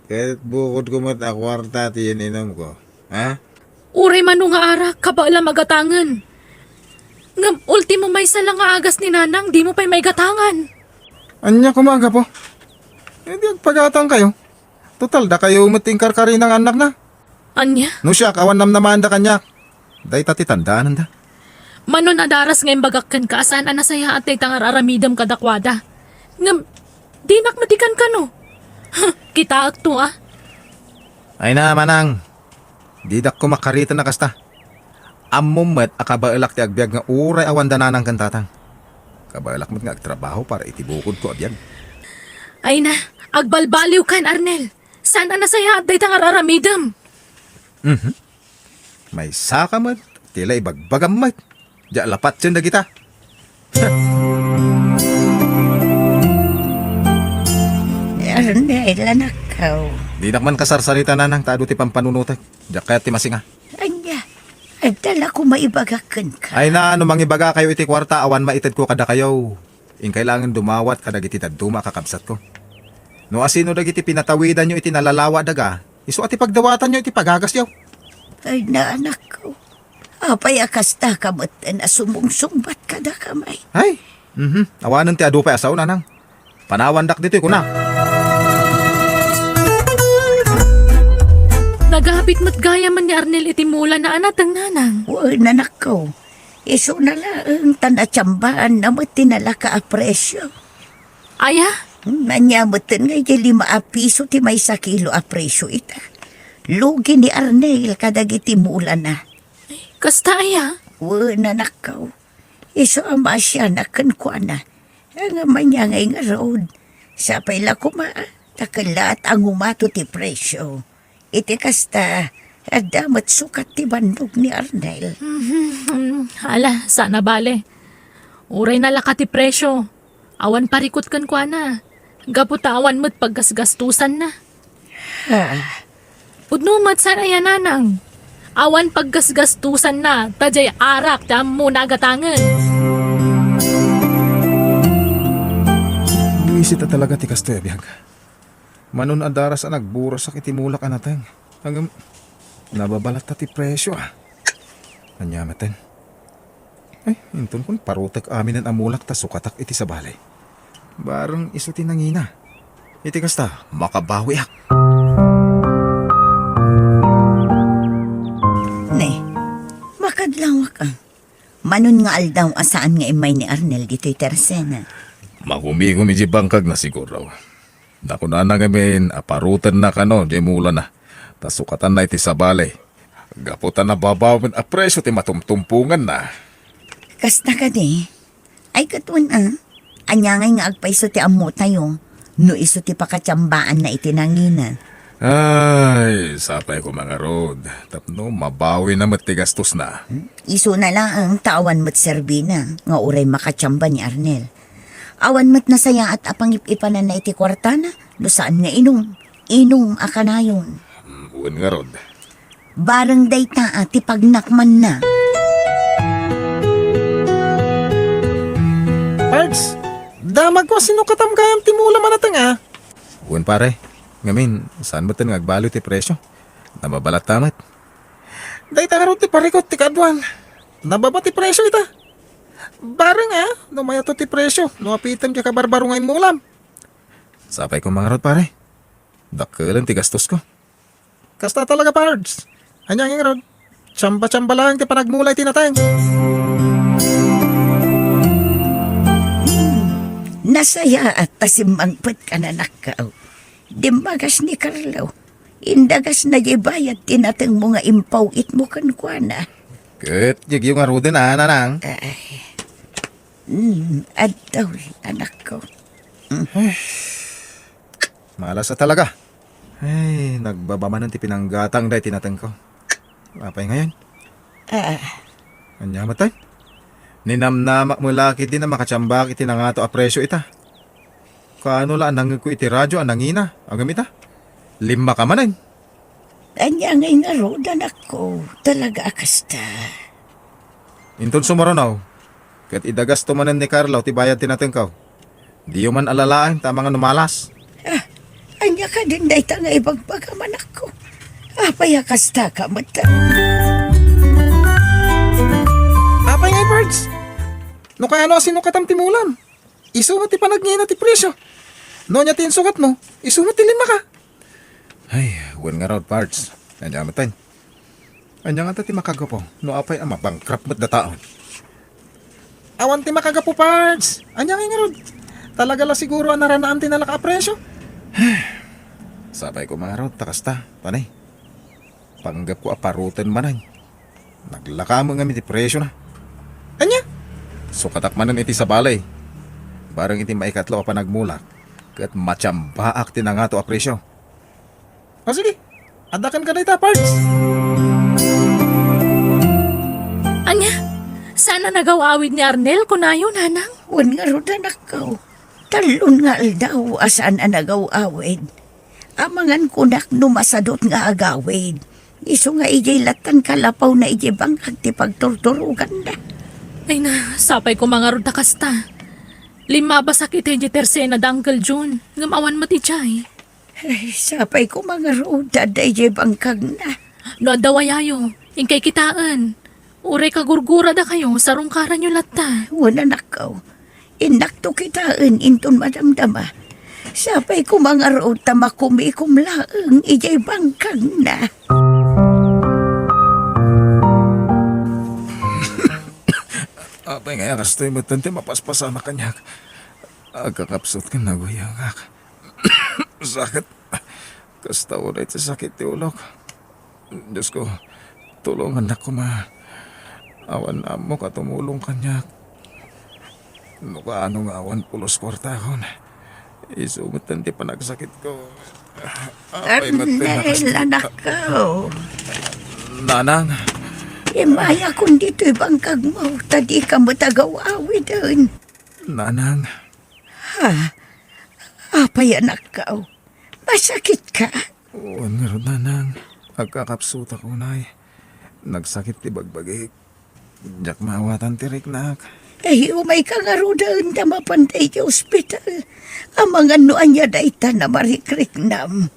Kahit bukod ko mat akwarta ti ininom ko. Ha? Uray mano nga arak, kabala magatangan. Ngam ultimo may salang nga agas ni nanang, di mo pa'y may gatangan. Anya kumaga po? Hindi agpagatang kayo. Total da kayo umating karkari ng anak na. Anya? No siya, kawan namnaman da kanyak. Day tati tandaan da. Manon adaras ngayon bagakkan ka, saan anasaya at tay tangar aramidam kadakwada. Ngam, dinak matikan ka no. Kita at to ah. Ay na, manang. Didak ko makarita na kasta. Amumet akabailak ti agbyag nga uray awan dananang kantatang. Kabailak mo't nga agtrabaho para itibukod ko abiyag. Ay na, agbalbaliw kan, Arnel. Saan anasaya at tay tangar aramidam? May saka mo't, tila ibagbagam mo't. Diya lapat dyan na kita. Arnel, anak ko. Di nakman kasarsarita na nang tado ti pampanunutak. Diya kaya ti masinga. Anya, agdala ko maibagakan ka. Ay na, ano mangibaga kayo iti kwarta, awan maitid ko kada kayo. In kailangan dumawat kada iti taduma kakabsat ko. No asino dagiti pinatawidan nyo iti nalalawa daga, iso ati pagdawatan nyo iti pagagas yaw. Ay na, anak ko. Apay akasta kamot na sumungsumbat ka da kamay. Ay, awanan ti adu pa asaw nanang. Panawandak dito ko na. Nagahapit mo't gaya man ni Arnel iti mula na anatang nanang. Uy, nanak ko. Iso na lang tanatsambaan na mo tinala ka apresyo. Aya? Nanyamutin nga yung 5 piso ti may 1 kilo apresyo ita. Lugi ni Arnel kadagiti mula na. Kasta aya? Uy, nanak ko. Iso ang masya na kankwana. Ang manyangay nga road. Sa pala kuma, takalat ang umato ti presyo. Iti kasta, adamat sukat ti bandog ni Arnel. Hala, sana bale. Uray na laka ti presyo. Awan parikot kan kwa na. Gaputawan mo't paggasgastusan na. Ha, Udnumat sana yan, nanang. Awan paggasgastusan na, tajay arak, dam mo nagatangan. Buisit na talaga ti kastoy, biyag. Manon adaras ang nagburo sa kitimulak anateng. Hanggang nababalat na ti presyo Anyamaten. Ay, inton kun parutak amin ang amulak ta sukatak iti sa balay. Barang iso ti nangina. Iti kasta, makabawi ak. Ne, makadlawak ka. Manon nga aldaw asaan nga imay ni Arnel dito'y tersena. Magumi-gumi di bangkag na siguro. Naku na ngamin, aparutan na kano, di mula na. Tasukatan na iti sa balay. Gaputan na babawin a presyo ti matumtumpungan na. Kasta ka di. Ay katun Anyangay nga agpaiso ti amo tayo. No iso ti pakatsambaan na itinanginan. Ay, sapay ko mga rod. Tapno, mabawi na matigastos na. Iso na lang ang tawan mo't serbina. Nga uray makatsamba ni Arnel. Awan mo't nasaya at apangip-ipanan na iti kwarta na. No saan nga inom. Inom akanayon. Uwan nga rod. Barang dayta ti pagnakman na. Pards, damag ko sino katam kayang timula manatang Uwan pare. Ngamin, saan mo nga agbalo ti presyo? Nababalat tamat. Day takarot ti parikot ti kadwan. Nababa ti presyo ita. Barang numaya to ti presyo. Nuapitan ka kabarbaro ngayon mo ulam. Sapay ko mga rod pare. Dakalan ti gastos ko. Kasta talaga Pards. Anyang rod. Tsamba-tsamba lang ti panagmulay tinatang. Nasaya at tasimangpet ka na nakaw. Dimagas ni Carlo. Indagas na bayad tinatang mga impaw it mo kankwana. Ket, yung nga rodin nanang. Adaw, anak ko. Malas na talaga. Ay, nagbabamanan ti pinanggatang dahi tinatang ko. Apay ngayon. Anya matay. Ninamnamak mo laki din na makatsambak iti na nga to a presyo ita. Kaano la anang ko iti radyo anangina. Agam ita. 5 ka manan. Anya ngay nga road, anak ko. Talaga akasta. Inton sumaronaw. Kat idagas tumanan ni Carlo ti bayad tinatang ko. Di yo man alalaan tama nga numalas. Anya ka din dahi nga ibagbaga manak ko. Apay akasta ka mata. Apay ngay Pards. No kaya no sino katam timulan. Isumat ti panagngina ti presyo. No nya ti sukat mo. Isumat ti 5 ka. Ay, wan nga raw parts. Anya matay. Anya nga ti makagapo. No apay ama bankrupt mat da taon. Awan ti makagapo Pards. Anyang nga rod. Talaga la siguro ang naranaan ti nalaka presyo. Sabay ko mga raw takasta. Panay. Panggap ko aparutan manay. Naglaka mo nga ti presyo na. Anya? So katakmanan iti sa balay. Barang iti maikatlo pa nagmulak. Kat matsambaak ti na nga to a presyo. O sige. Adakan ka na ita Pards. Anya, sana nagawawid ni Arnel kunayo, nanang. Wan nga road, anak ko. Talon nga aldaw asaan ang nagaw-awid. Amangan kunak numasadot nga agawid. Iso nga ijay latan kalapaw na ijay bangkag ti pagturturugan na. Ay na, sapay ko mga rod kasta. 5 ba sakit iti tersena da Uncle June. Ngamawan mo ti Chay. Ay, sapay ko mga road, daday ijay bangkag na. No adawayayo, ingkay kitaan. Uray kagurgura da kayo, sarong karan nyo lata. Wan anak ko. Inakto kitaan inton madamdama. Sapay ko mga road tamakumikum laeng ijay bangkag na. Apay nga kastoy mo tante mapaspasa na kanyak. Agkakapsot ka na guyagak. Sakit. Kasta ulit sa sakit ti ulok. Diyos ko, tulungan ako awan na mo katumulong kanyak. No kaano nga awan pulos kwarta kon. Isumutan ti panagsakit ko. Apay Arnel, anak ko. Nanang. Imaya kung dito'y bangkag mo, tadi ka matagaw-awi doon. Nanang. Apay anak ka. Masakit ka. Uwan nga ron, nanang. Agkakapsuta ko, nay. Nagsakit ti bagbagi. Diyak maawatan tirik nak. Ay, umay ka nga roon na mapantay ti ospital. Ang mga nuan niya da ita na marikrik nam.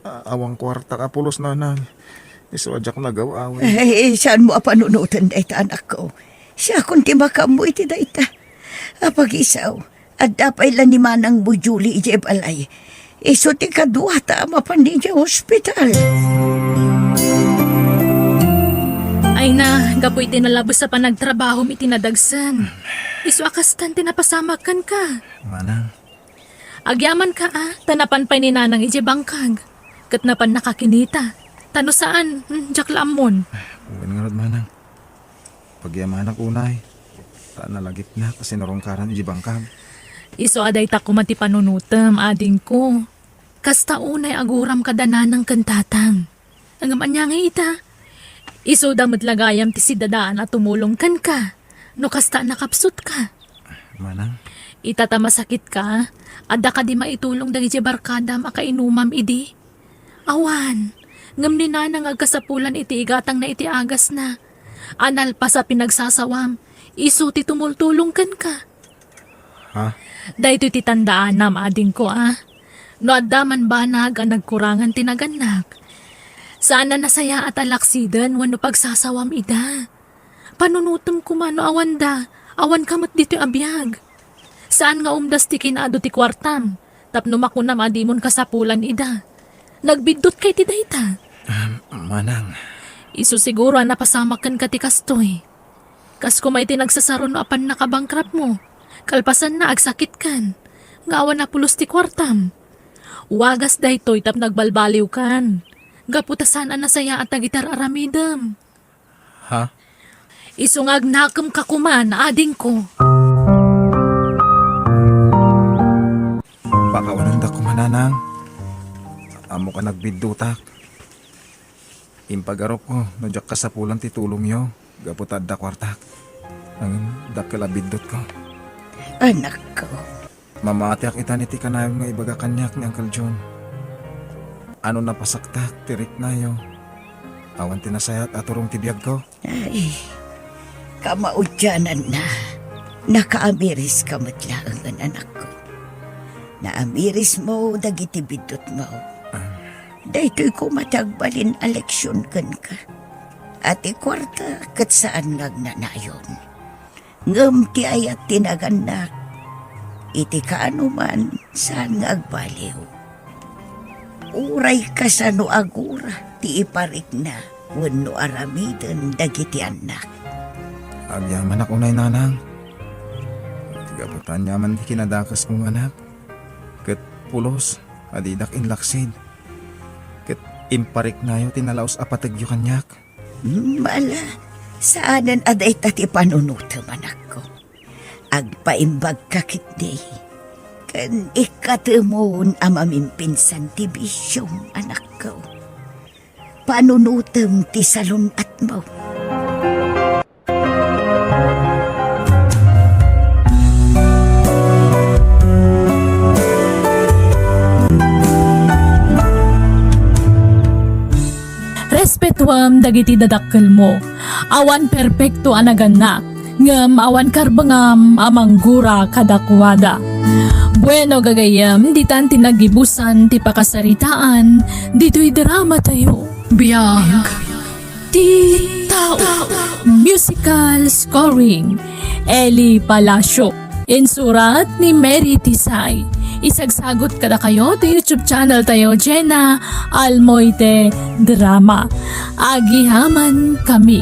Awang kwarta ka pulos nanang. Iswadyak nagaw-awin. Ay, saan mo apanunutan da ita anak ko? Siya kung ti makamo iti da ita. Apag-isaw, at dapay lang ni manang bujuli ije balay. Iso ti kadua ta mapandi niya ospital. Ay na, gapoy tinalabos sa panagtrabaho mi tinadagsan. Isu akastan tinapasamakan ka. Manang, Agyaman ka tanapan pa ni nanang ije bangkag. Katnapan nakakinita. Tano saan, jak lamon. uwin nga rod manang. Pagyaman ang unay. Taan nalagip na kasi narongkaran iji bangkag. Isu aday ta kumati panunutem, ading ko. Kasta unay aguram kadananang kantatang. Ang amanya nga ita. Isu damot lagayam ti sidadaan at tumulong kan ka. No kasta nakapsut ka. Manang, Itata masakit ka, adda ka di maitulong dagi barkada makainumam idi. Awan, ngam ni nanang agkasapulan iti igatang na iti agas na. Anal pa sa pinagsasawam, isu ti tumultulong kan ka. ha? Dahito ti tandaan nam ading ko No addaman banag ang nagkurangan tinaganak. Sana nasaya at alaksidan wano pagsasawam ida. Panunutom kumano awan da, awan kamot dito abiyag. Saan nga umdas ti kinado ti kwartam, tapno makunam adimon kasapulan ida. Nagbidot kay ti dayta. Manang, Isu siguro napasamakan ka ti kastoy. Kas kumay ti nagsasaron no apan nakabangkrap mo. Kalpasan na agsakit kan. Ngawan na pulos ti kwartam. Wagas daytoy tap nagbalbaliw kan. Gaputasan ang nasaya at nagitar aramidam. ha? Isungag nakam kakuman, ading ko. Pakawanan da ko mananang. Amo ka nagbidutak. Impagarok ko, nadyak ka sa pulang titulong yo. Gaputad da kwartak. Ang dakila bidot ko. Anak ko, Mamatiak ita niti kanayon nga ibaga kanyak ni Uncle John. Ano napasaktak, tirik na yo. Awan tinasayat at turong tibiyag ko. ay, kamaudyanan na. Nakaamiris ka matlaang ang anak ko. Naamiris mo, dagiti bidot mo. Daytoy ko matagbalin eleksyon kan ka. Ati kwarta kat saan nagnanayon. Ngam ti ayat tinaganak. Iti kaano man saan nga agbaliw. Uray ka sa no agura ti iparik na wano aramiden dagiti anak. Agyaman ako na nanang. Gabutan yaman di kinadakas kong anak. Kat pulos, adidak inlaksid. Kat imparik na yo tinalaos apatagyo kanyak. Mala, saanan aday tati panunuto anak ko. Agpaimbag kakit day. Kan ikatemon amamimpinsan ti bisyong anak ko. Panunutem ti salon at mo. Respetuam dagiti dadakkel mo. Awan perpekto anaganak. Ngam awan karbangam amanggura kadakwada. Bueno gagayam, di tan tinagibusan ti pakasaritaan, dito'y drama tayo. Biyag ti tao. Musical scoring, Eli Palacio. Insurat ni Mary Tisay. Isagsagot kada kayo to YouTube channel tayo, Jenna Almoite Drama. Agihaman kami.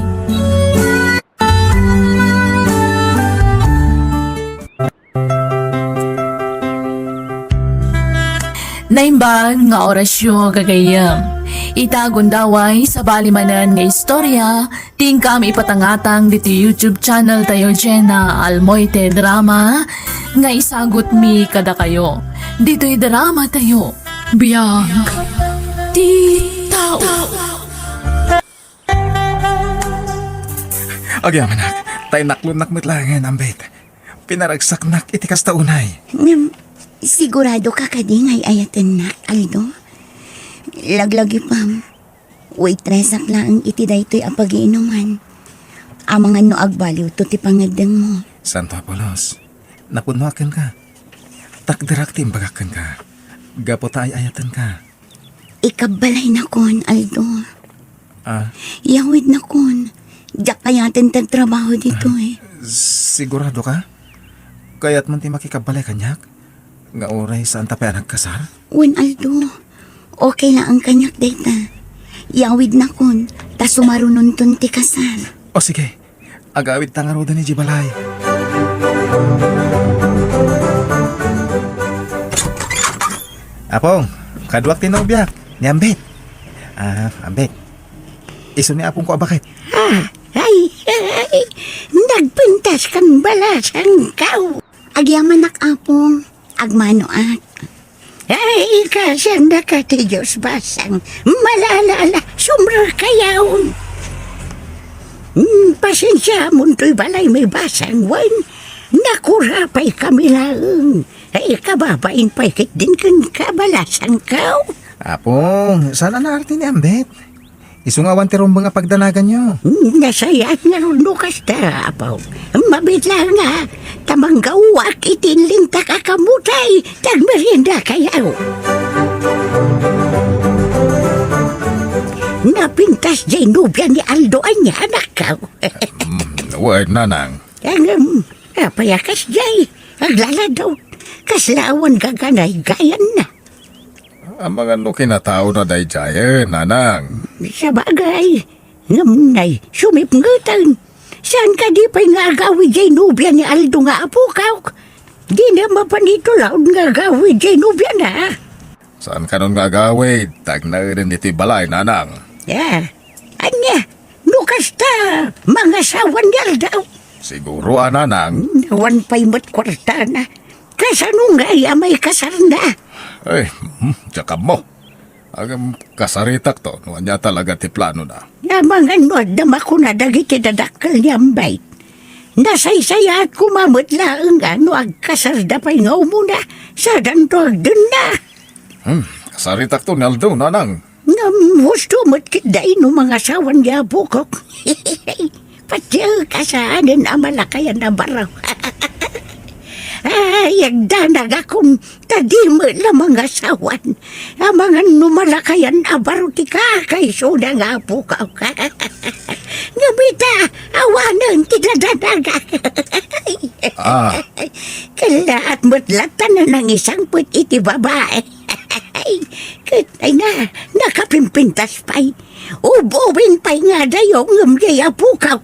Naimbag nga orasyon gagayam. Itagon daway sa balimanan nga istorya, ting kami ipatangatang dito YouTube channel tayo Jenna Almoite Drama, nga isagot mi kada kayo. Dito'y drama tayo. Biyag ti tao. Agyaman nak, tayo naklunak mitlangan ambit. Pinaragsak nak itikas taunay. Sigurado ka kadingay ayatan na, Aldo? Laglagi pam. Waitress lang iti daytoy ang pag-iinuman. Amangan no agbaliw to ti pangadang mo. Santo Apolos, napunwakan ka. Takdirak timbagakan ka. Gapo tayo ayatan ka. Ikabalay na kon, Aldo. Ah, Yawid na kon. Diyak kayatin trabaho dito eh. sigurado ka? Kaya't man ti makikabalay kanyak? Nga oray saan tapay nagkasal? Wen, Aldo. Okay na ang kanyak data. Yawid na kon. Ta sumarunon ton ti kasal. O sige, agawid tangaroda ni Jibalay. Apong, kadwak tinobyak, ni Ambet. Ambet. Iso ni apong ko bakit? Ay, nagpintas kang balasang kau. Agyaman apong, agmano at. Ay, kasang nakatiyos basang, malalala, sumra kayaon. Pasensya mo to'y balay may basang wan. Nakurapay kami lang. Ay, kababain pa'y kit din kang kabalasang kau. Apong, sana na arte ni Ambet. Isungawan ti rumbang pagdanagan nyo. Nasayat nga rin lukas ta, apaw. Mabit lang nga. Tamang gawak itinling takakamutay. Tagmerienda kayaw. Napintas jay nubya ni Aldo anya anak kau. Word nanang. Ang payakas jay. Aglala daw. Kaslawan gaganay gayan na. Ang mga no kinatao na day jayan, nanang. Sa bagay, ngamnay, sumipngutan. Saan ka di pa'y nga gawi jay nubya ni Aldo nga apukaw? Di na mapanito laon nga gawi jay nubya na. Saan ka nun gagawid? Tag na rin iti balay, nanang. Anya, nukas ta, mga sawan niya daw. Siguro, nanang. Nawan pa'y mat kwarta na. Kasano nga may kasar na. Ay, tsaka mo. Ang kasaritak to, nuwan niya talaga ti plano na. Namangan no, dama ko na dagiti dadakal niyang bait. Nasaysaya at kumamot lang nga no agkasarda pa'y nga umuna. Sa dantog dun na. Kasaritak to, Naldo, nanang. Gusto mo't kiday no mga sawan niya bukok. Pati kasaanin ang malakayan na baraw. Ay, agdanag akong tadimo la mga sawan. Ang mga numalakayan abaro ti kakaiso na nga po ka. Ngabita, awanan ti dadanaga. Kalaat mo't latan na ng isang put iti babae. Katay na, nakapimpintas pa'y. Ububing pa'y nga dayo ngamjaya po ka.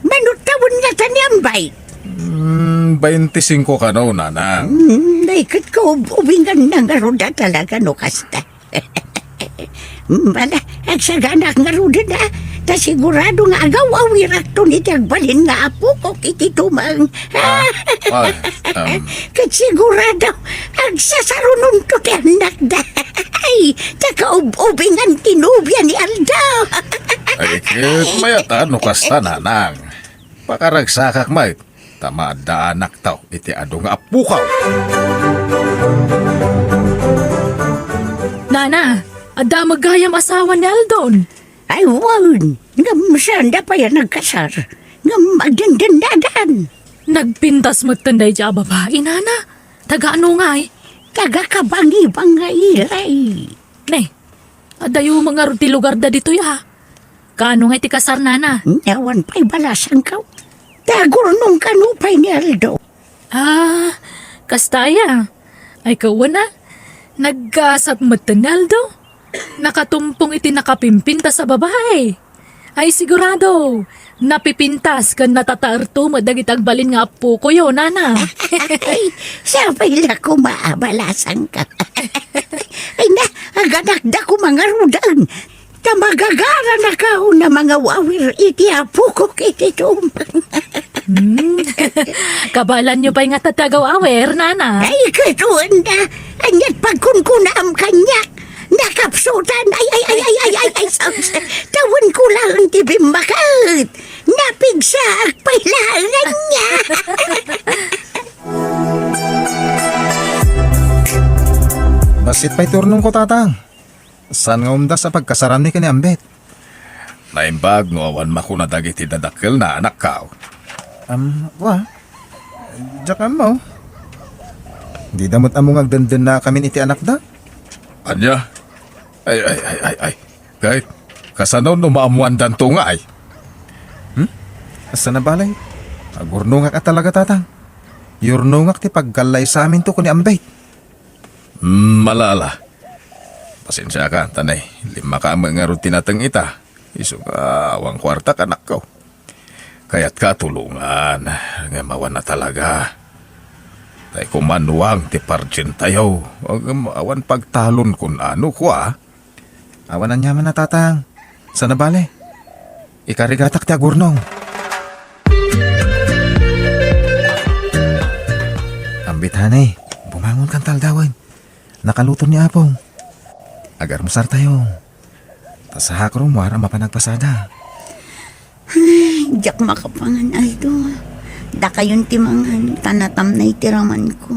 Manutawon nga taniyang bay. 25 ka no, nanang. Naikot ko, ubingan na nga ruda talaga no kasta. Bala, agsaganak nga ruda na. Ta sigurado nga agaw awirak to ni tagbalin nga apo ko kiti tumang. Kat sigurado, agsasarunon to ti anak da. Ay, takaub-ubingan tinubya ni Aldo. Ay, kit mayata no kasta, nanang. Pakaragsakak mait. Tamada anak tao, iti ado nga apukaw. Nana, ada magayam asawa ni Aldon. Ay, wan. Ngam saan da pa yan nagkasar. Ngam magdandandadan. Nagpintas magtanday dya babae, Nana. Taga ano nga eh? Taga kabangi-bang nga ilay. Ne, ada yung mga ruti lugar da dito ya. Kaano nga iti kasar, Nana? Nawan pa'y balasang kaw. Tagor nung kanupay ni Aldo. Kastaya. Ay kawan na. Nagkasat matan ni Aldo. Nakatumpong iti nakapimpinta sa babae. Ay sigurado. Napipintas kan natataarto madagitag balin nga po ko yun, Nana. Ay, sabay na kumaabalasan ka. Ay na, aganakda ko mga rudang. Tamagagara na kao na mga wawir iti apo ko kiti tumang. Kabalan nyo pa'y nga tatagaw awer, Nana. Ay, katuan na. Anyat pagkunkuna ang kanyak. Nakapsutan. Ay. Tawan ko lang tibimbakat. Napigsak pailangan niya. Basit pa'y turnong ko, tatang. San nga umda sa pagkasaram ni kani ambet? Naimbag no awan makuna dagiti dadakkel na anak ka. Wa. Diyakan mo. Di damot among agdandan na kami iti anak da. Anya? Ay. Kahit kasanaw no maamuan danto nga ay. Asa na balay? Agurnungak at talaga tatang. Yurnungak ti paggalay sa amin to kuni ambet. Malala. Pasensya ka, tanay. 5 ka mga rutinatang ita. Iso ka awang kwarta kanak ko. Kaya't katulungan. Nga mawan na talaga. Tay kumanuang ti parjen tayo. Awan pagtalon kun ano ko Awan ang yaman na tatang. Sa na balay? Ikarigatak ti agurnong. Ambit hanay, bumangon kang taldawan. Nakaluto ni Apong. Agar musar tayo. Tas sa hakro mo ara mapanagpasada. Jak makapangan, Aldo. Da kayon timangan, tanatam na itiraman ko.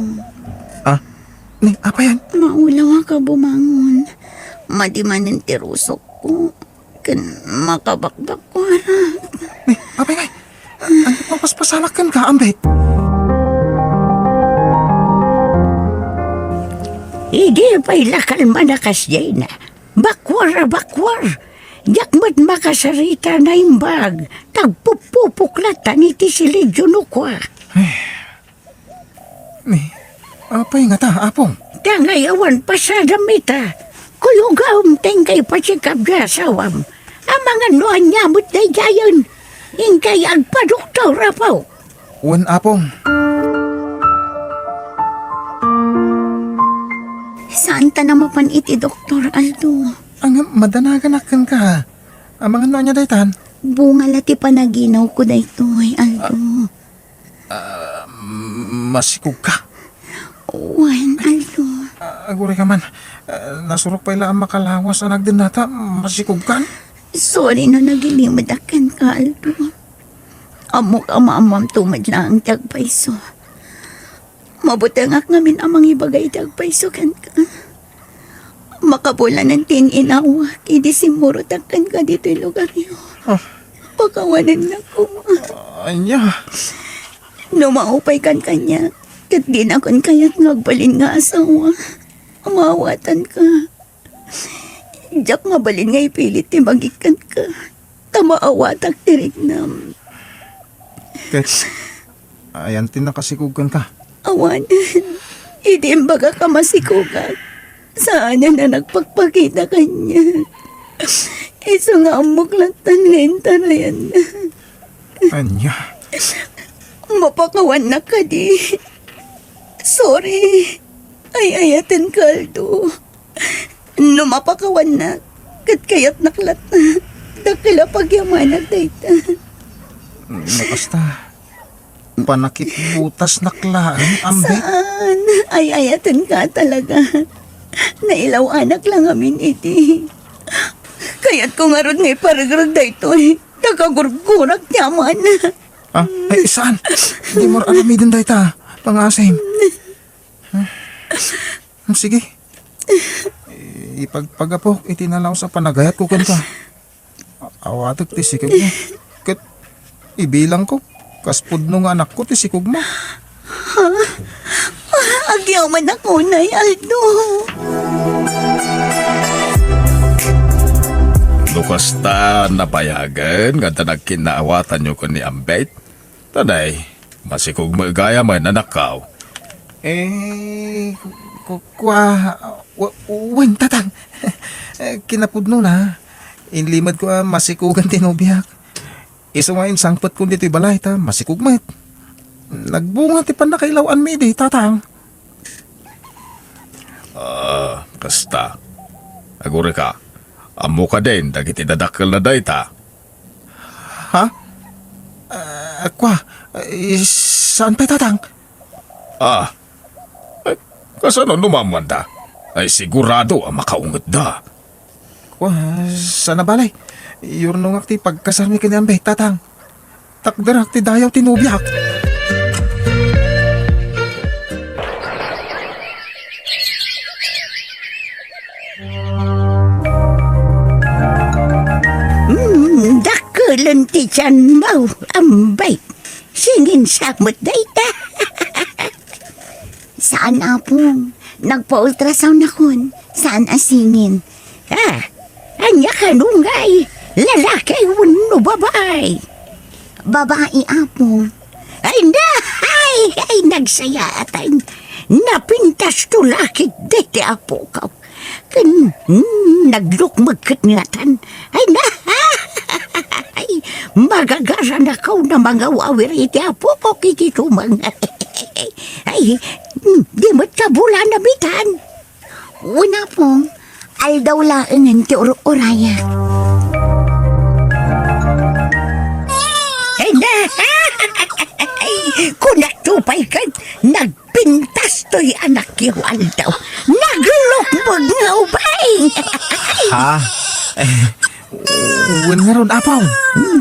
Ni, apa yan? Maulawa ka bumangon. Madimanin tirusok ko. Kan makabakbak ko harap. Ni, apa yan? Ano paspasalakan ka, ambit? Hindi pa'y lakal manakas jay na. Bakwar. Yakmat makasarita na imbag. Tagpupupuklatan iti silidyo no kwa. Ni, apa yung nga ta, Apong? Tangayawan pa sa damita. Kuyugawam tengkay pa si kabgasawam. Amang anuan nyamot na jayon. Ingkay agpadoktor rapaw. Uwan, Apong. Saan ta namapan iti Doktor Aldo? Ang madanagan akan ka. Ang mga nonya daytan. Bunga lati panaginaw ko na ito, Aldo. Masikog ka. Uwan, Aldo. Aguri ka man. Nasurok pa ila ang makalawas ang nagdinata. Masikog ka. Sorry na nagilimadakan ka, Aldo. Amok amam tumad na ang tagpaiso. Mabutangak ngamin amang ibagay tagpaiso kan ka. Makabula ng tininawa, kidisimuro takkan ka dito'y lugar niyo. Pakawanan na ko. Anya. Numaupay kan kanya, kat di na kon kaya't ngagbalin nga asawa. Amawatan ka. Jak nga balin nga ipilit ti magikan ka. Tamaawatak tirig nam. Ket, ayan tinakasikugan ka. Awan, idimbaga ka masikugat. Saan na nagpagpakita kanya. Iso nga amuklatan ngayon tarayan na. Anya. Mapakawan na ka di. Sorry. Ay ayatin kaldo. No mapakawan na. Kat kaya't naklat na. Dakila pagyaman at dayta. Nakasta. Panakit butas naklaan, ambit. Saan? Ay ayatin ka talaga. Nailaw anak lang amin iti. Kaya't kung arod ngay paragrag da ito tagagurgurak yaman. Ay, saan? Hindi mo alamidin dahi ta. Pangasim. Sige. Ipagpagapok, itinalaw sa panagayat ko kanta. Awatag ti sikog mo. Kat, ibilang ko. Kaspud nung anak ko, ti sikog mo. Agyaw man ako na, Aldo. Lukas ta napayagan nga ta nagkinaawatan nyo ko ni Ambet. Tanay, masikog mo gaya man nanakaw. Wen, tatang. Kinapudno na. Inlimad ko masikugan tinubiyak. Isa nga sangpat ko dito'y balay ta, masikugmat. Nagbunga ti panakailawan mi di, tatang. Kasta. Agure ka. Amo ka din, dagiti dadakkel na dayta. Ha? Saan pa tatang? Kasano numamanda? Ay sigurado ang makaungot da. Sana balay. Yurnong akti pagkasarmi kanyang bay, tatang. Takdarak ti dayaw tinubiyak. Ulan ti tiyan mo, ambay. Singin samot day ta. Saan apong? Nagpa-ultrasound akon. Saan asingin? Anya ka nungay. Lalaki, wano babay. Babae apong. Ay nagsaya atay. Napintas to lakit dete apo ka. Naglukmagkat ngatan. Ay, magagara na kaw na mga wawir iti apo ko kikitumang. Ay, di mo't kabula na bitan. Una pong, aldaw laangan ti oraya. Kung natupay ka, nagpintas to'y anak yung aldaw. Naglukmag nga ubay. Ha? Uwan nga ron, apaw.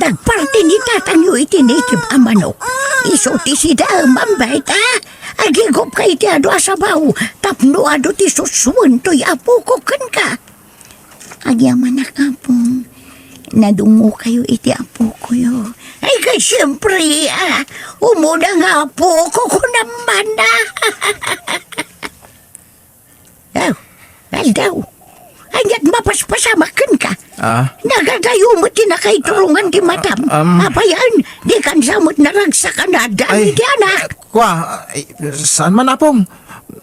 Nagparti ni tatang yu itinitib amano. Isuti si mambay ta. Agigop ka iti ado asabaw. Tapno ado ti susuan to'y apo ko kan ka. Agyaman na apong. Nadungo kayo iti apo ko yo. Ay kay siyempre, umuna nga apo ko naman na. Aldaw, anyat mapaspasamakan ka. Nagagayo mo tinakaiturungan di matam. Apayan, di kan samot naragsa ka na dami di anak. Kwa, saan man apong?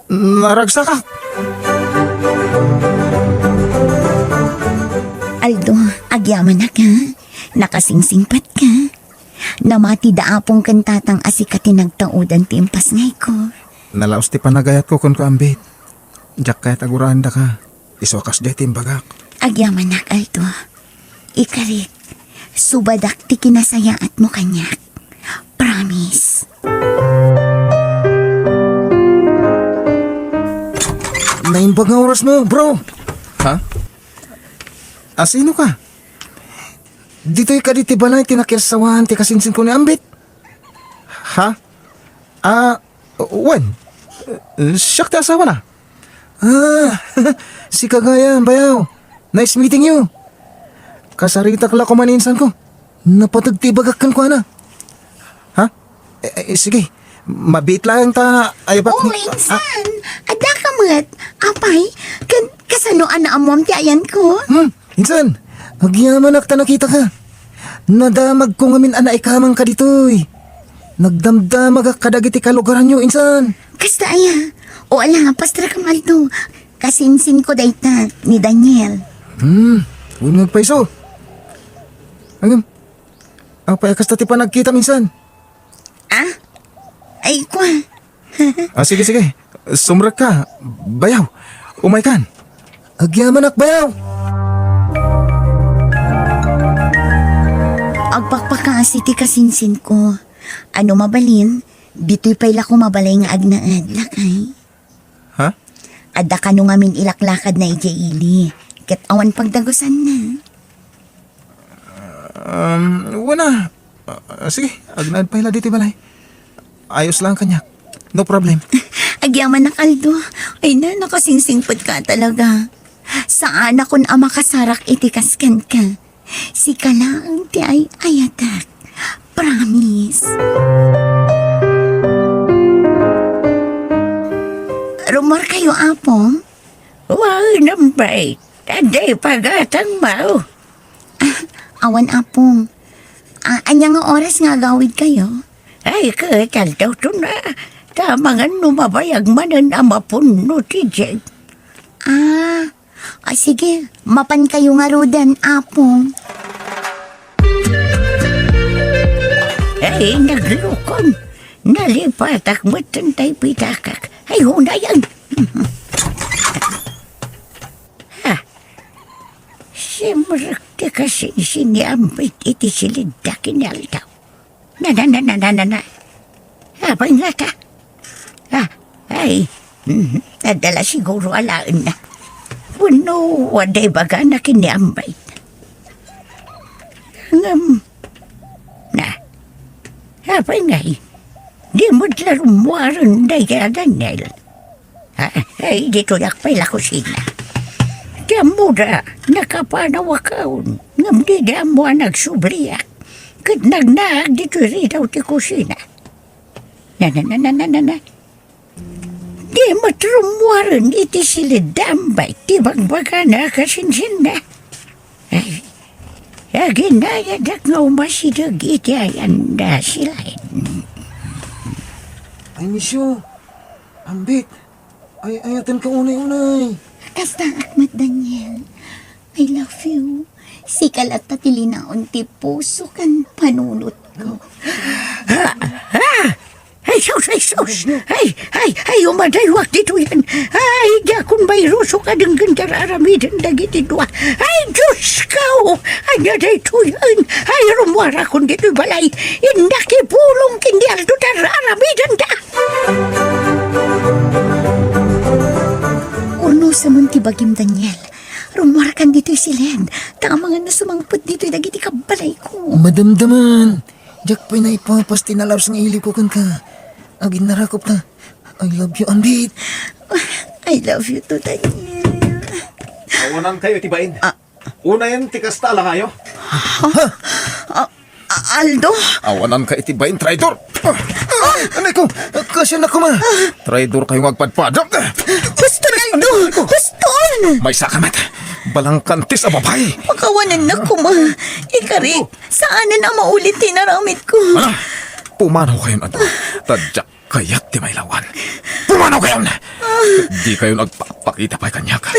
Naragsa ka. Aldo, agyaman na ka. Nakasingsingpat ka. Namati daapong kantatang asikati nagtaudan timpas ngay ko. Nalaos ti panagayat ko kun ko ambit. Jak kahit aguranda ka. Isokas de timbagak. Agyaman na, Aldo. Ikarit, subadak ti kinasayaat mo kanyak. Promise. Naimbag nga oras mo, bro. Ha? Sino ka? Dito'y ka di ti balay tinakirsawan ti kasinsin ko ni ambit. Ha? When? Siyak ti asawa na? Si Kagaya, bayaw. Nice meeting you. Kasarita kala ko maninsan ko. Napatagtibagakan ko na. Ha? Sige. Mabit lang ta. Ay, Oh, insan. Ada ka mat. Apay, kasanoan na amom ti ayan ko. Insan. Agyaman akta nakita ka. Nadamag ko ngamin ana ikamang ka ditoy. Nagdamdamag kadagiti kalugaran nyo, insan. Kasta aya. O ala, pastra ka maldo. Kasinsin ko dayta ni Daniel. Huwag magpaiso. Hanggang. Apay, kasta ti pa nagkita minsan. Ay, kwa. Sige. Sumrak ka. Bayaw. Umay kan. Agyaman ak bayaw. Agpakpakasi ti kasinsin ko. Ano mabalin, dito'y payla ko mabalay nga agnaad lakay. Ha? Adda ka nung amin ilaklakad na ijaili. Ket awan pagdagusan na. Wala. Sige, agnaad pa ila dito balay. Ayos lang kanyak. No problem. Agyaman na kaldo. Ay na, nakasingsingpot ka talaga. Saan akong ama kasarak itikaskan ka. Si kalaang ti ay ayatak. Promise. Rumor kayo, apong? Wow, nambay. Taday pagatang mau. Awan, apong. Anya nga oras nga gawid kayo? Ay, katal daw to na. Tamangan numabayag manan amapun no tijay. Sige. Mapan kayo nga rodan, apong. Ay, naglukon. Nalipatak mo tantay pitakak. Ay, hunayan. Simrak ti kasi siniambit iti silid kinaldaw. Na. Abay nga ta. Nadala siguro alaan na. Wano, waday baga na kiniambay. Abay nga di mo larumuaran na ya Daniel. Ay, dito yakpay la kusina. Diyan mo na, nakapanawa kaon. Ngam di diyan mo nagsubliyak. Kadnagnag dito rin daw ti kusina. Na. Di matrumuaran iti silidambay ti bagbaga na kasinsin na. Ay, ginaya nga umasidag iti ayanda sila. Ay, misyo. Ambit. Ay, ayatan ka unay-unay. Kasta Ahmad Daniel, I love you. Si kalat at tilinaon ti puso kan panunot ko. Ay, sus! Ay, umadaywak dito yan! Ay, yakon bay ruso ka ng gandar aramidan dagiti dua! Ay, Diyos ka! Ay, naday tuyan! Ay, rumwara kon dito balay! Indakipulong kindi aldo dar aramidan da! Uno sa munti bagim Daniel. Rumwar kan dito silen. Tanga mga nasumangpot dito dagiti kabalay ko. Madamdaman. Diyak pa'y naipapasti na labs ng ilip ko kan ka. Ang ginarakop na. I love you, Ambit. I love you too, Daniel. Awanan kayo, tibain. Una yan, tikas tala kayo. Aldo? Awanan ka itibain, traidor. Anay ko, kasya na ko ma. Traidor kayong magpadpadap. Gusto, Aldo! Gusto! May sakamat. Balang kantis a babae. Pagkawanan na ko, ma. Ikari, saan na maulit tinaramit ko? Ano? Pumanaw kayo na. Tadyak kayat di may lawan. Pumanaw kayo na. Di kayo nagpapakita pa kanya ka.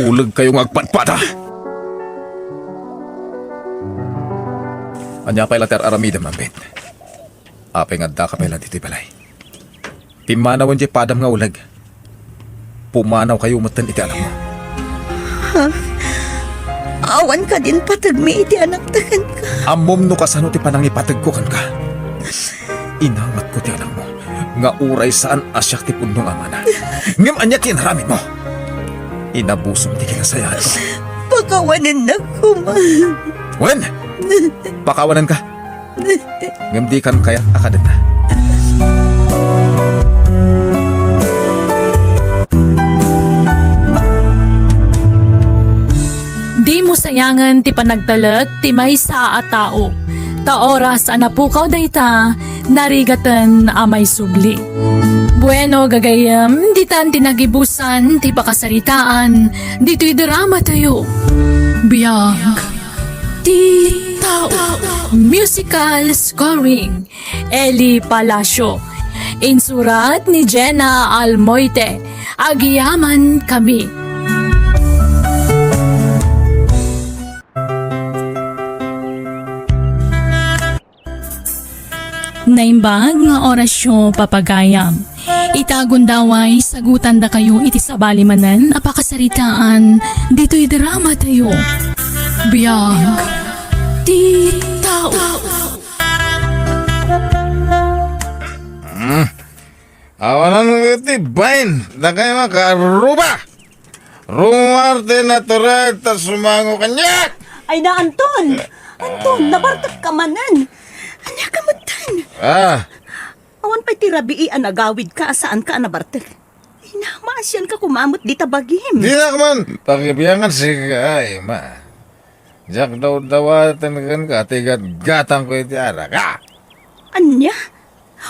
Ulag kayo magpadpada. Anya pa'y later aramida, Mambit. Apay nga da ka pa'y dito'y balay. Pimanawan di padam nga ulag. Pumanaw kayo matan iti alam mo. Awan ka din patagmi iti anak takan ka. Amom no kasano ti panangipatag ko kan ka. Inawat ko ti anak mo. Nga uray saan asyak ti punong amana. Ngam anya kinaramin mo. Inabusong ti kinasayahan ko. Pagkawanan na ko, ma. Wen! Pakawanan ka. Ngam di kan kaya akadan na. Di mo sayangan ti panagtalag ti maysa a tao. Ta oras a napukaw dayta, narigatan amay subli. Bueno gagayam, di tan tinagibusan, ti pakasaritaan, dito'y drama tayo. Biyag ti tao. Musical scoring, Eli Palacio. Insurat ni Jenna Almoite. Agiyaman kami. Naimbag nga orasyon papagayam. Itagon daway sagutan da kayo iti sabali manan apakasaritaan dito'y drama tayo. Biyag ti tao. Awanan mo iti bain. Da kayo makaruba. Rumarte natural ta sumango kanyak. Ay na, Anton! Anton, nabartak ka manan! Anya ka matan? Awan pa'y tirabii ang nagawid ka, saan ka nabartak? Inamaasyan ka kumamot di tabagim. Di na ka man. Pakibiyangan si ay ma. Diyak daw dawatan kan ka. Tigat gatang ko iti ara ka. Anya?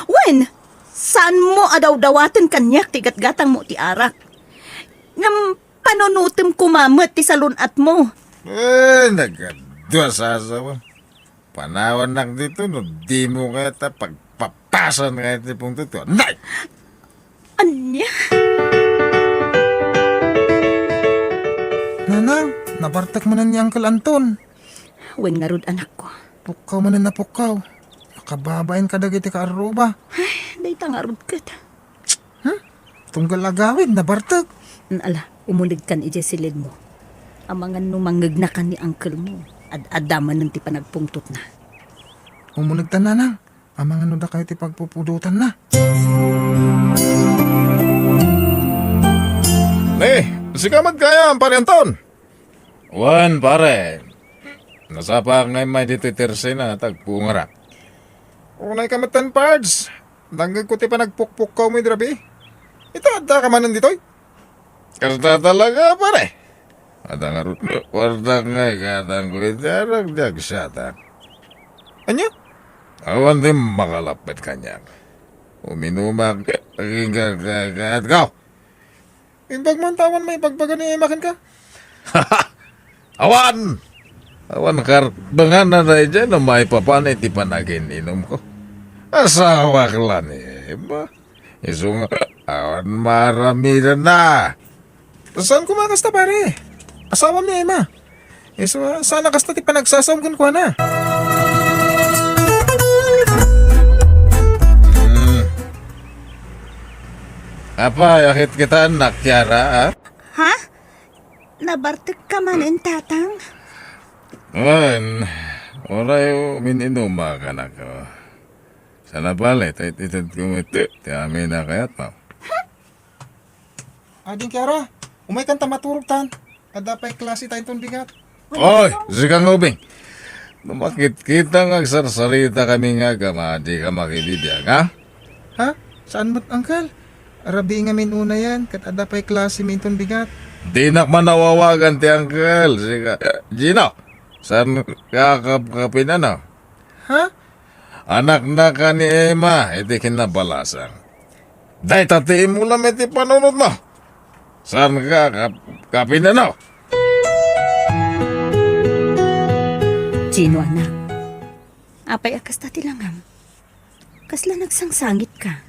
Wen? Saan mo adaw dawatan kanyak tigat gatang mo ti arak? Ngam panunutim kumamot ti salunat mo. Nagadwa sa asawa. Panawan nak dito no. Di mo kaya ta pagpapasan kaya ti pong tuto. Nay! Anya? Nanang, nabartak mo na ni Uncle Anton. Wen nga rod anak ko. Pukaw mo na napukaw. Nakababayin ka dagiti ka aruba. Day tangarod ka ta. Tunggal agawin, nabartak. Ala, umulig kan ije silid mo. Amangan numangag na kan ni uncle mo. Adaman ng ti panagpungtot na. Umulag ta nanang. Amang ano da kayo ti pagpupudutan na. Sikamad kaya ang parianton. Wan pare. Nasapa ngay may dito terse na tagpungara. Unay kamatan pards. Danggag ko ti pa nagpukpuk ka mo drabi. Ito adda ka manan ditoy. Karta talaga pare. Ada nga rut. Warda nga katang ko iti arag jagsata. Anya? Awan din makalapit kanyang. Uminumag at ka. Imbag man tawan may pagbagan ni makin ka. Awan! Awan karbangan na na dyan na may papanay ti panagin inom ko. Asawa ka lang eh. Ba? Isong awan marami na. Saan kumakasta pare? Asawa ni Emma. Iso sana kasta ti panagsasawgan ko na. Apa, yakit kita anak, Kiara, ha? Ha? Nabartek ka man en tatang? Man, oray umininuma ka na ko. Sana balik, tayo titid kumiti. Ti amin na kayat mo. Ading Kiara, umay kang tamaturog tan. Ada pa'y klase tayo itong bigat. Oy, sikang ubing. Lumakit kita nga sarsarita kami nga gama, di ka makibibiyang, ha? Ha? Saan mo't angkal? Arabi nga min una yan, kat ada pa'y klase min itong bigat. Di nak manawawagan ti Uncle. Sika, Gino, saan kakapkapin ano? Ha? Anak na ka ni Emma, iti kinabalasang. Dahil tatiin mo lang iti panunod mo. Saan kakapin ano? Gino, anak. Apay akas tatilangam. Kasla nagsangsangit ka.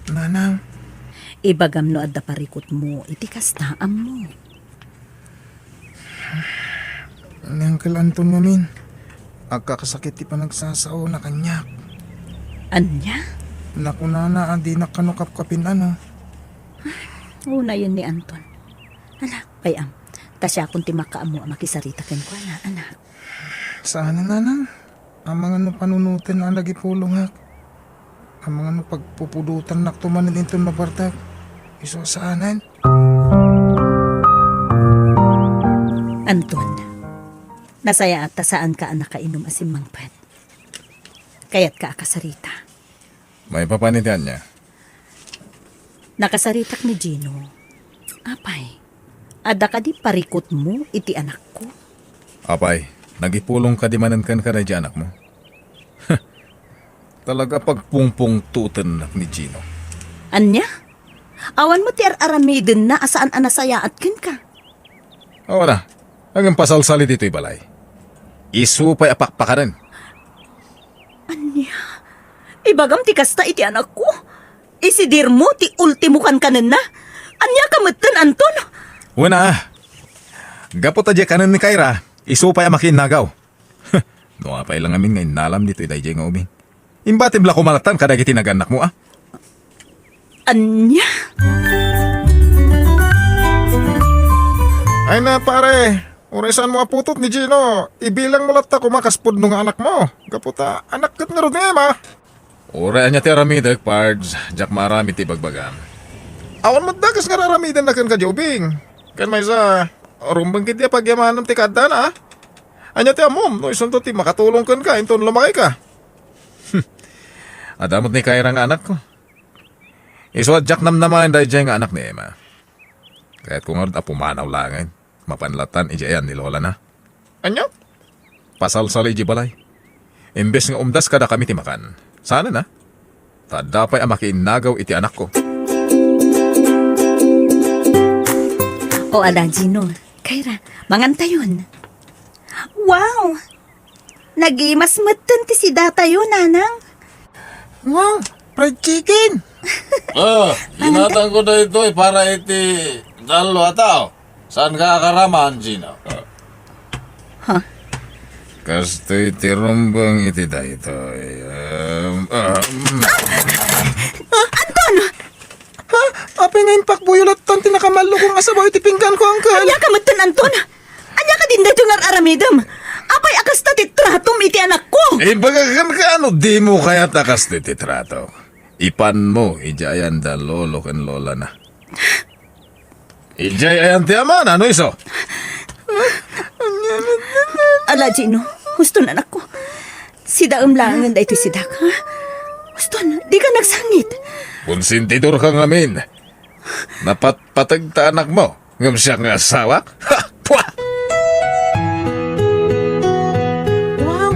Nanang, Ibagam no adda parikot mo, iti kastaam mo. ni Uncle Anton mamin. Agkakasakit ti panagsasaw na kanyak. Anya? Naku nana, adi nakanukap-kapin ano. Una yun ni Anton. Anak, payam. Tasya kung ti makaamo makisarita ken ko na, anak. Saan na nanang? Ang mga no panunutin na nagipulong hak. Ang mga no pagpupudutan nak tumanin intong nabartag. Iso saanan? Anton, nasaya at saan ka anak kainom asim mangpet. Kaya't ka akasarita. May papanitian niya. Nakasaritak ni Gino. Apay, ada ka di parikot mo iti anak ko. Apay, nagipulong ka di manankan ka na di anak mo. Talaga pagpungpong tutan ni Gino. Anya? Awan mo ti aramidin na asaan anasaya at kin ka. Oo na, hanggang pasalsali dito'y balay. Isupay apakpa ka rin. Anya? Ibagam ti kasta iti anak ko. Isidir mo ti ultimo kan kanan na. Anya kamutan, Anton? Una, gapot adya kanan ni Kyra, isupay amakin nagaw. No, apay lang amin ngayon nalam dito'y dayjay nga uming. Imbatim la kumalatan kada kitinagan anak mo, ah. Anya? Ay na pare, oresan mo aputot ni Gino. Ibilang mo lata kumakaspod nung anak mo. Kaputa, anak kat nga rin ni Emma. Ura niya ti aramidag, Pards. Jak marami ti bagbagan. Awan mo dagas nga raramidan na kan ka Jobing. Kan may sa rumbang kiti pagyamanam ti kadda na. Anya ti amom, no isunto ti makatulong kan ka, inton lumaki ka. Adamot ni Kyra nga anak ko. Iswad jak naman dahil dyan nga anak ni Emma. Kaya't kung nga pumanaw langin, mapanlatan ijayan ni Lola na. Anya? Pasalsal iji balay. Imbes nga umdas kada kami ti makan. Sana na. Tadapay ang makiinagaw iti anak ko. O ala, Gino. Kyra, mangantayon. Wow! Nagimas matan ti si data yun, nanang. Wow, fried chicken. Inatang ko na ito para iti dalo ataw. Saan ka akaraman, Gino? Ha? Kastoy iti rumbang iti dayto. Ape nga impak buyulat tan tinakamalo kong asabaw iti pinggan ko, Uncle. Anya ka matan, Anton? Anya ka din dito nga aramidam? Apay akas ta titratom iti anak ko. Bagagan ka ano, di mo kaya takas ti titrato. Ipan mo, ijayan da lolo ken lola na. Ijayan ti aman, ano iso? Ala, Gino, gusto na anak ko. Si daam langan da ito si Dak, ha? Gusto na, di ka nagsangit. Konsentidor ka ngamin. Napatpatag ta anak mo. Ngam siya nga asawa? Ha! Pwa! Wow,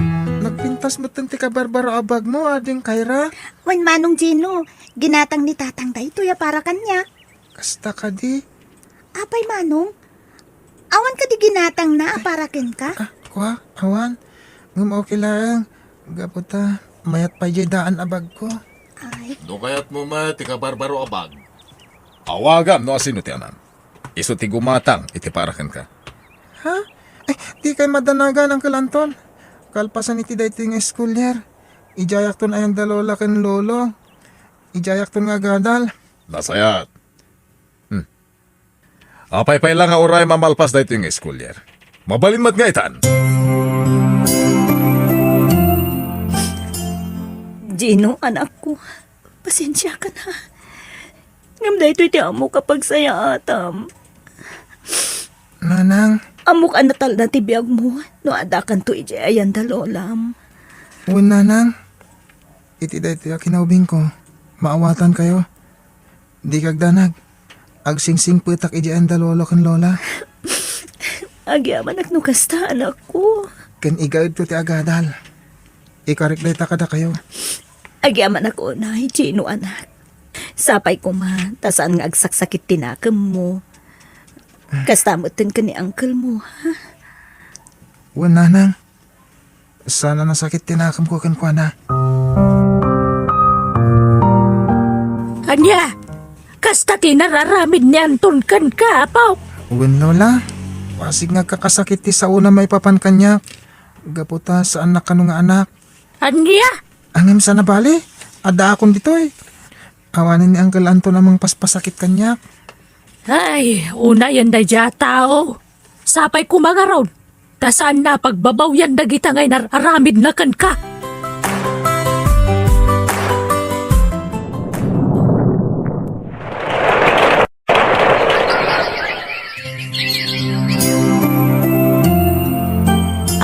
mamalpas mo ti ka barbaro abag mo, ading Kyra. Wan manong Gino, ginatang ni tatang dayto ya para kanya. Kasta ka di. Apay manong, awan ka di ginatang na para ken ka. Kwa, awan. Ngum okay lang. Gaputa, mayat pa daan abag ko. Ay, Do kayat mo ma, tika barbaro abag. Awagan no asino ti anan. Iso ti gumatang, iti parakan ka. Ha? Ay, di kay madanagan ang kalanton. Kalpasan iti dayti nga school year. Ijayak ton ayang dalola ken lolo. Ijayak ton nga gadal. Nasayat. Apay-pay lang nga oray mamalpas dahito yung school year. Mabalin mat nga itan. Gino, anak ko, pasensya ka na. Ngam daytoy ti amo kapag saya atam. Nanang, Amok anatal na ti biyag mo, no adakan to ije ayan dalolam. uwan nanang. Iti dayti kinaubing ko. Maawatan kayo. Di kagdanag. Agsingsing putak iji ang dalolo kan lola. Agyaman nagnukasta, anak ko. Ken igawid ko ti agadal. Ikarik dayta kada kayo. Agyaman ako na, Gino, anak. Sapay ko ma, tasaan nga agsaksakit tinakam mo. Kastamutin ka ni uncle mo, ha? Uwan nanang. Sana nasakit tinakam ko kan kwa na. Anya, kasta tinararamid ni Anton kan ka, apaw. Uwan lola. Wasig nga kakasakit ti sa una may papan kanya. Gaputa sa anak kanu nga anak. Anya, Angem sana bali. Ada akong ditoy. Awanin ni Uncle Anton namang paspasakit kanya. ay, una yan da dya tao. Sapay ko mga raon. Tasaan na pagbabaw yan da kita ngay nararamid na kan ka.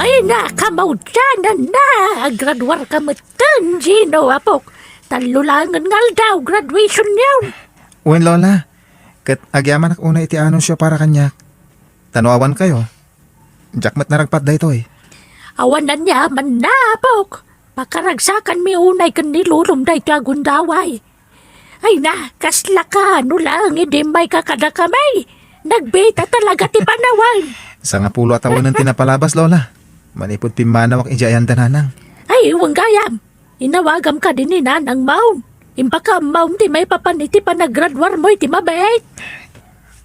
Ay na, kamawdyanan na. Graduar ka matan, Gino, apok. Talulangan ngal daw, graduation yun. Uwan lola. Kat agyaman ak una iti anunsyo para kanya. Tanawawan kayo. Jakmat naragpat da ito eh. Awan na niya man na, apok. Pakaragsakan mi unay kan nilulom da ito agundaway. Ay na, kasla ka, ano lang, hindi may kakada kamay. Nagbita talaga ti panawan. Sa nga pulo at awan ng tinapalabas lola. Manipod pimanawak ijayan tananang. Ay, huwag gayam. Inawagam ka din ni Nanang Maun. Impaka Maun ti may papaniti pa naggraduar mo iti mabait.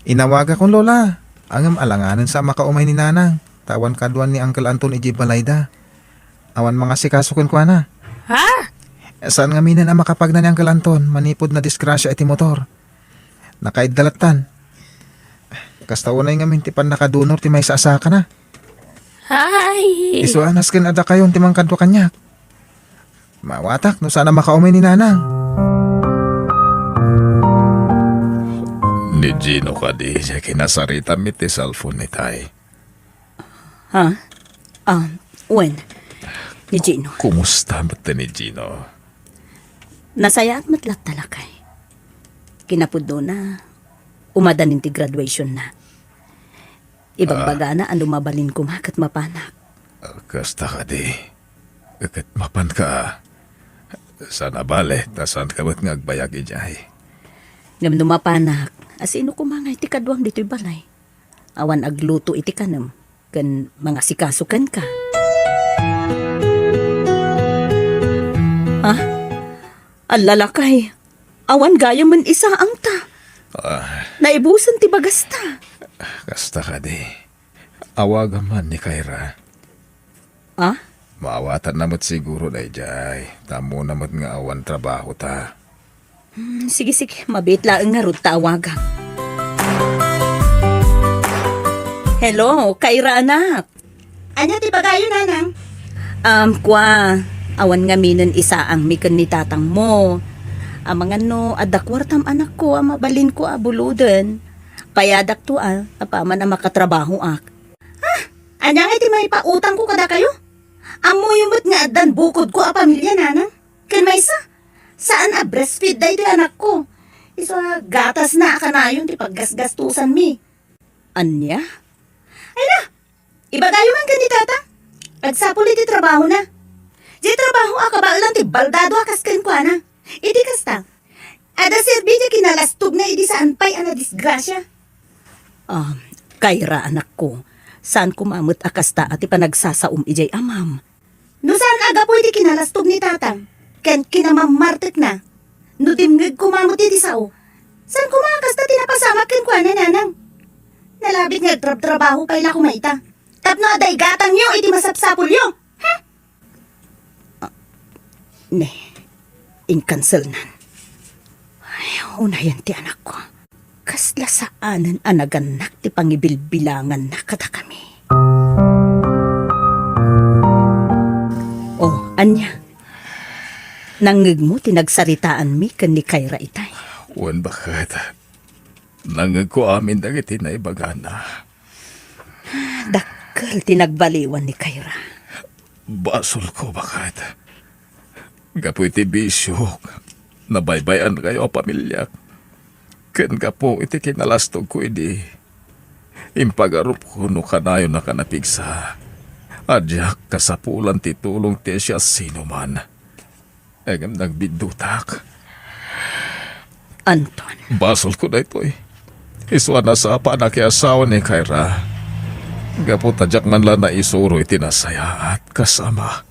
Inawaga kong lola. Angam alanganan sa makaumay ni nanang. Tawan kaduan ni Uncle Anton iji balayda. Awan mga sikasukon kwa na. Ha? Saan nga minan ang makapagna ni Uncle Anton? Manipod na disgrasya iti motor. Nakaidalatan. Kasta unay nga mintipan nakadunor ti may saasaka na. Ay. Isuanas kin ada kayon ti mangkadwa kanyak. Mawatak no sana makaumay ni nanang. Ni Gino ka di, siya kinasarita mi ti cellphone ni tay. Ha? Wen, ni Gino. Kumusta ba ni Gino? Nasaya at matlat talakay. Kinapuddo na, umadanin ti graduation na. Ibagbaga na ang lumabalin ko makat mapanak. Kasta ka di. Kakat mapan ka. Sana bale, tasan ka ba't ngagbayag ijay. Ngam lumapanak, asino kumangay ti kadwang dito'y balay. Awan agluto iti kanam, kan mga sikasukan ka. Ha? Alalakay, awan gaya man isa ang ta. Naibusan ti bagasta. Kasta ka di. Awagan man ni Kyra. Ha? Maawatan namat siguro na ijay. Tamo namat nga awan trabaho ta. Sige, mabit lang nga ron tawagan. Hello, Kyra anak. Ano ti bagayo nanang? Kwa, awan nga minan isa ang mikan ni tatang mo. Mga no, adakwartam anak ko, mabalin ko abuludan. Payadak to apaman ang makatrabaho ak. Anya nga ti may pautang ko kada kayo? Amo yumot nga adan bukod ko a pamilya nanang. Ken may isa. Saan a breastfeed day ti anak ko? Iso gatas na kanayon ti paggasgastusan mi. Anya? Ay na, ibagayo man ka ni tata. Agsapol iti trabaho na. Di trabaho ka ba lang ti baldado akas kan kwa na? Idi kasta. Ada serbidya kinalastog na idi saan pa'y ana disgrasya. Kayra anak ko, saan kumamot akasta at ipanagsasaum ijay amam? No saan aga po idi kinalastog ni tatang? Ken kinamammartek na. No dimngeg kumamot idi sao. Saan kumakas na tinapasamak ken kwa na nanang? Nalabit nga trabaho pa'y la kumaita. Tapno aday gatang yo idi masapsapol yo. Ha? Ne, in-cancel nan. Ay, unayan ti anak ko. Kasla saanan anaganak ti pangibilbilangan na kada kami. Oh, anya. Nangig mo tinagsaritaan mi kan ni Kayra itay. Wan bakit? Nangag ko amin dagiti na ibagana. Dakkel tinagbaliwan ni Kayra. Basol ko bakit? Gapo iti bisyok. Nabaybayan kayo a pamilya. Ken gapo iti kinalastog ko idi. Impagarup ko no kanayo na kanapigsa. Adyak kasapulan ti tulong ti siya sino man. Egam nagbidutak. Anton, Basol ko na ito eh. Iswa na sa panakiasawa ni Kayra. Gapo tadyak man lang na isuro iti nasaya at kasama.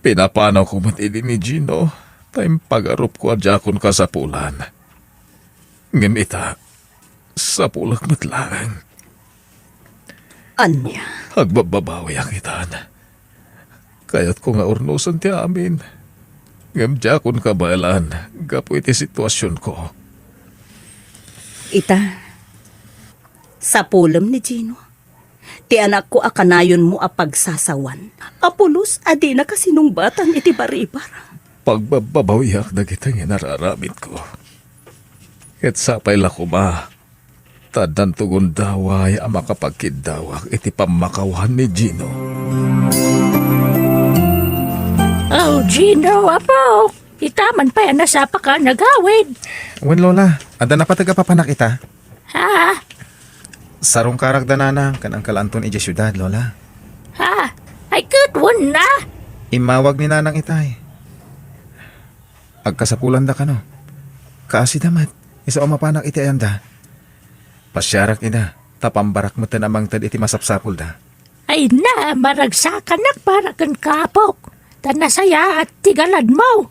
Pinapanaw ko matili ni Gino. Time pagarup ko adjakon kasapulan. Ngamita, sa pulak matlang. anya. Agbababawi ang itan. Kaya't ko nga urnusan ti amin. Ngamjakon kabalan, gapo iti sitwasyon ko. Ita, sa pulam ni Gino, ti anak ko akanayon mo a pagsasawan. Apulos, adi na kasinungbatan iti baribar. Pagbabawiyak na kitang nararamit ko. Ket sapay la kuma, tadan tugon daway ang makapagkidawak iti pamakawan ni Gino. Oh, Gino, apo. Itaman pa yan na sa ka nagawid. Wen lola, ada na pataga papanak ita. Ha? Sarong karagda nanang kanang kalanton iti syudad, lola. Ha? Ay, good one na. Imawag ni nanang itay. Agkasapulan da ka no. Kaasi damat, isa o mapanak iti ayanda. Pasyarak ida, tapambarak mo tanamang tad iti masapsapul da. Ay na, maragsakan para kan kapok. Tanasaya at tigalad mo.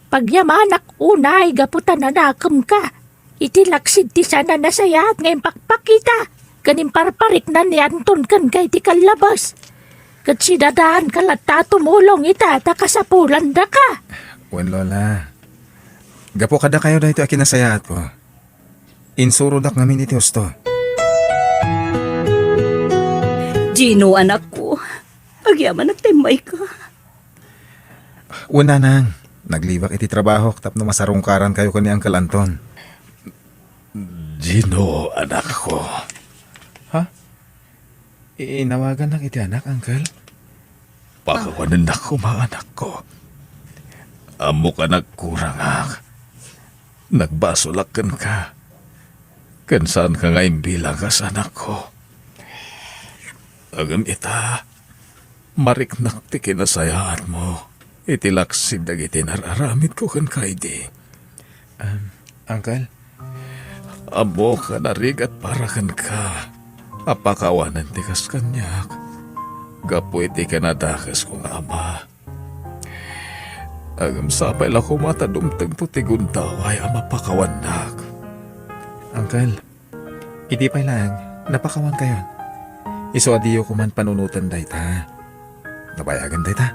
Pagyamanak unay, gaputan na nakam ka. Itilaksid ti sana nasaya at ngayon pakpakita. Kanim parparik na ni Anton kan kay ti kalabas. Kat sinadaan ka lata tumulong ita, takasapulan da ka. Wen lola, gapo kada kayo da ito akinasayaat ko. Insurodak ngamin iti husto. Gino, anak ko, agyaman nagtimay ka. Una nang, naglibak iti trabaho tapno masarungkaran kayo kani Uncle Anton. Gino, anak ko. Ha? Inawagan lang iti anak, Uncle? Pakawanan na ko mga anak ko. Amo ka nagkurangak. Nagbasolakan ka. Kansan ka nga imbilang ka sa anak ko. Agam ita, mariknak ti kinasayaan mo. Itilaksid dagiti nararamit ko kan kaydi. Uncle? Amo ka narigat para kan ka. Apakawanan ti kas kanyak. Gapu iti kanadakas kong ama. Agam sapay la kumata dumtag to ti guntaway ang mapakawanak. Uncle, hindi pa lang, napakawan kayo. Iso adiyo ko man panunutan dayta. Nabayagan dayta.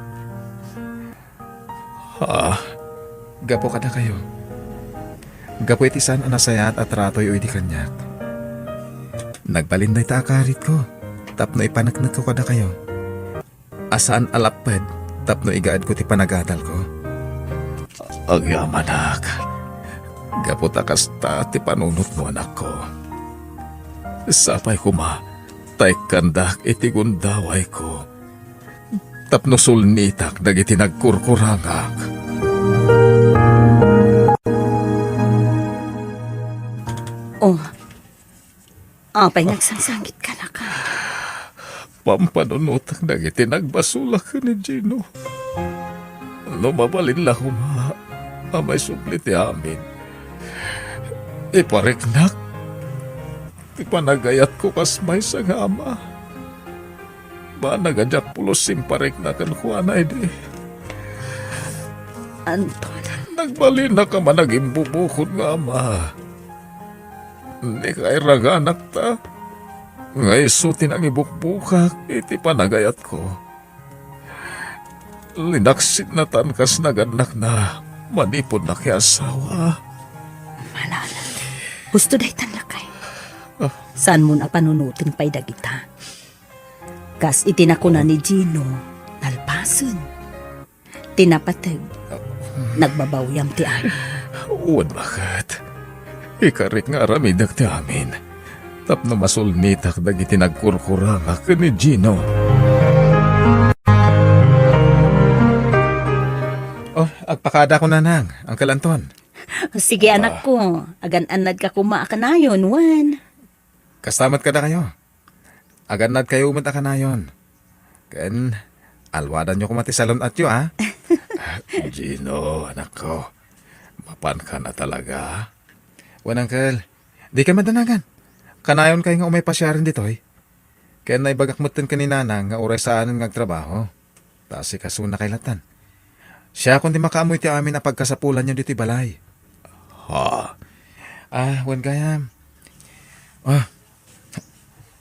Ha? Gapo kada kayo. Gapo iti san anasayat at ratoy o iti kanyak. Nagbalin dayta akarit ko. Tapno ipanaknag ko kada kayo. Asaan alapad, tapno igaad ko ti panagadal ko. Agyamanak. Gaputakas ta ti panunot mo anak ko. Sapay kuma, tay kandak iti gundaway ko. Tapno sulnitak dagiti nagkurkurangak. Oh, apay nagsangsangit ka na ka. pampanunutang dagiti nagbasulak ka ni Gino. Mabalin lang huma, may suplit amin. Ipariknak, ipanagayat ko kasmay sa ngama. Ba nagadyak pulos simpariknak ang kuanay di. Anton, Nagbalin na ka man naging bubukod nga ama. Hindi ka iraganak ta. Ngay sutin ang ibukbukak, iti panagayat ko. Linaksit na tankas naganak na manipod na kay asawa. malala. Gusto dahi tanlakay. Saan mo na panunutin pa'y dagita? Kas itinakuna ni Gino, nalpason. Tinapatag, nagbabawyam ti ay. Uwan bakit? Ikarit nga ramidak ti amin. Tapno masulnitak dagiti nagkurkuranga ka ni Gino. Oh, agpakada ko na nang, Uncle Anton. Sige anak ko, agan-anad ka kumaakanayon, Juan. Kastamat ka na kayo. Aganad kayo umanta ka na yun. Ken, alwadan nyo kumati salon at yo, ha? Gino, anak ko. Mapan ka na talaga. Wan, Uncle, di ka madanagan. Kanayon kayo nga umay pasyarin dito, eh. Kaya naibagak mo tin kanina na nga oray saan ng nagtrabaho. Tapos ikasuna kay latan. Siya kundi makaamoy ti amin na pagkasapulan niyo dito balay. Ha? Wan gayam.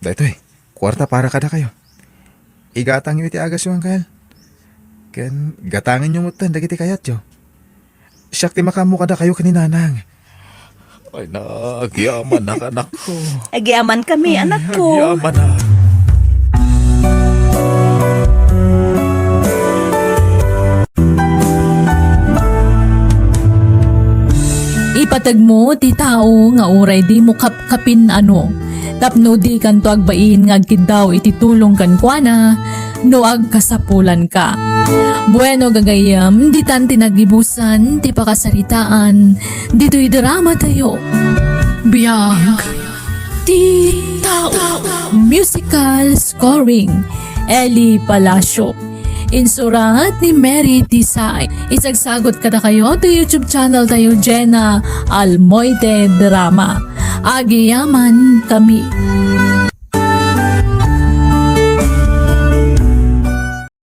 Dito eh. Kwarta para kada kayo. Igatang iti agas yung Uncle. Ken, gatangin nyo mutan, dagiti kayat yo. Siyak ti makamu kada kayo kaninanang. Ay na, agyaman na anak ko. Agyaman kami, anak ko. Agyaman na. Ipatag mo ti tao nga uray di mo kapkapin ano. Tapno di kanto agbain nga agkidaw iti tulong kan kuana no agkasapulan ka. Bueno gagayam, di tan tinagibusan, ti pakasaritaan, dito'y drama tayo. Biyag ti tao. Musical scoring, Eli Palacio. Insurat ni Mary Tisay. Isagsagot ka na kayo to YouTube channel tayo, Jenna Almoite Drama. Agiyaman kami.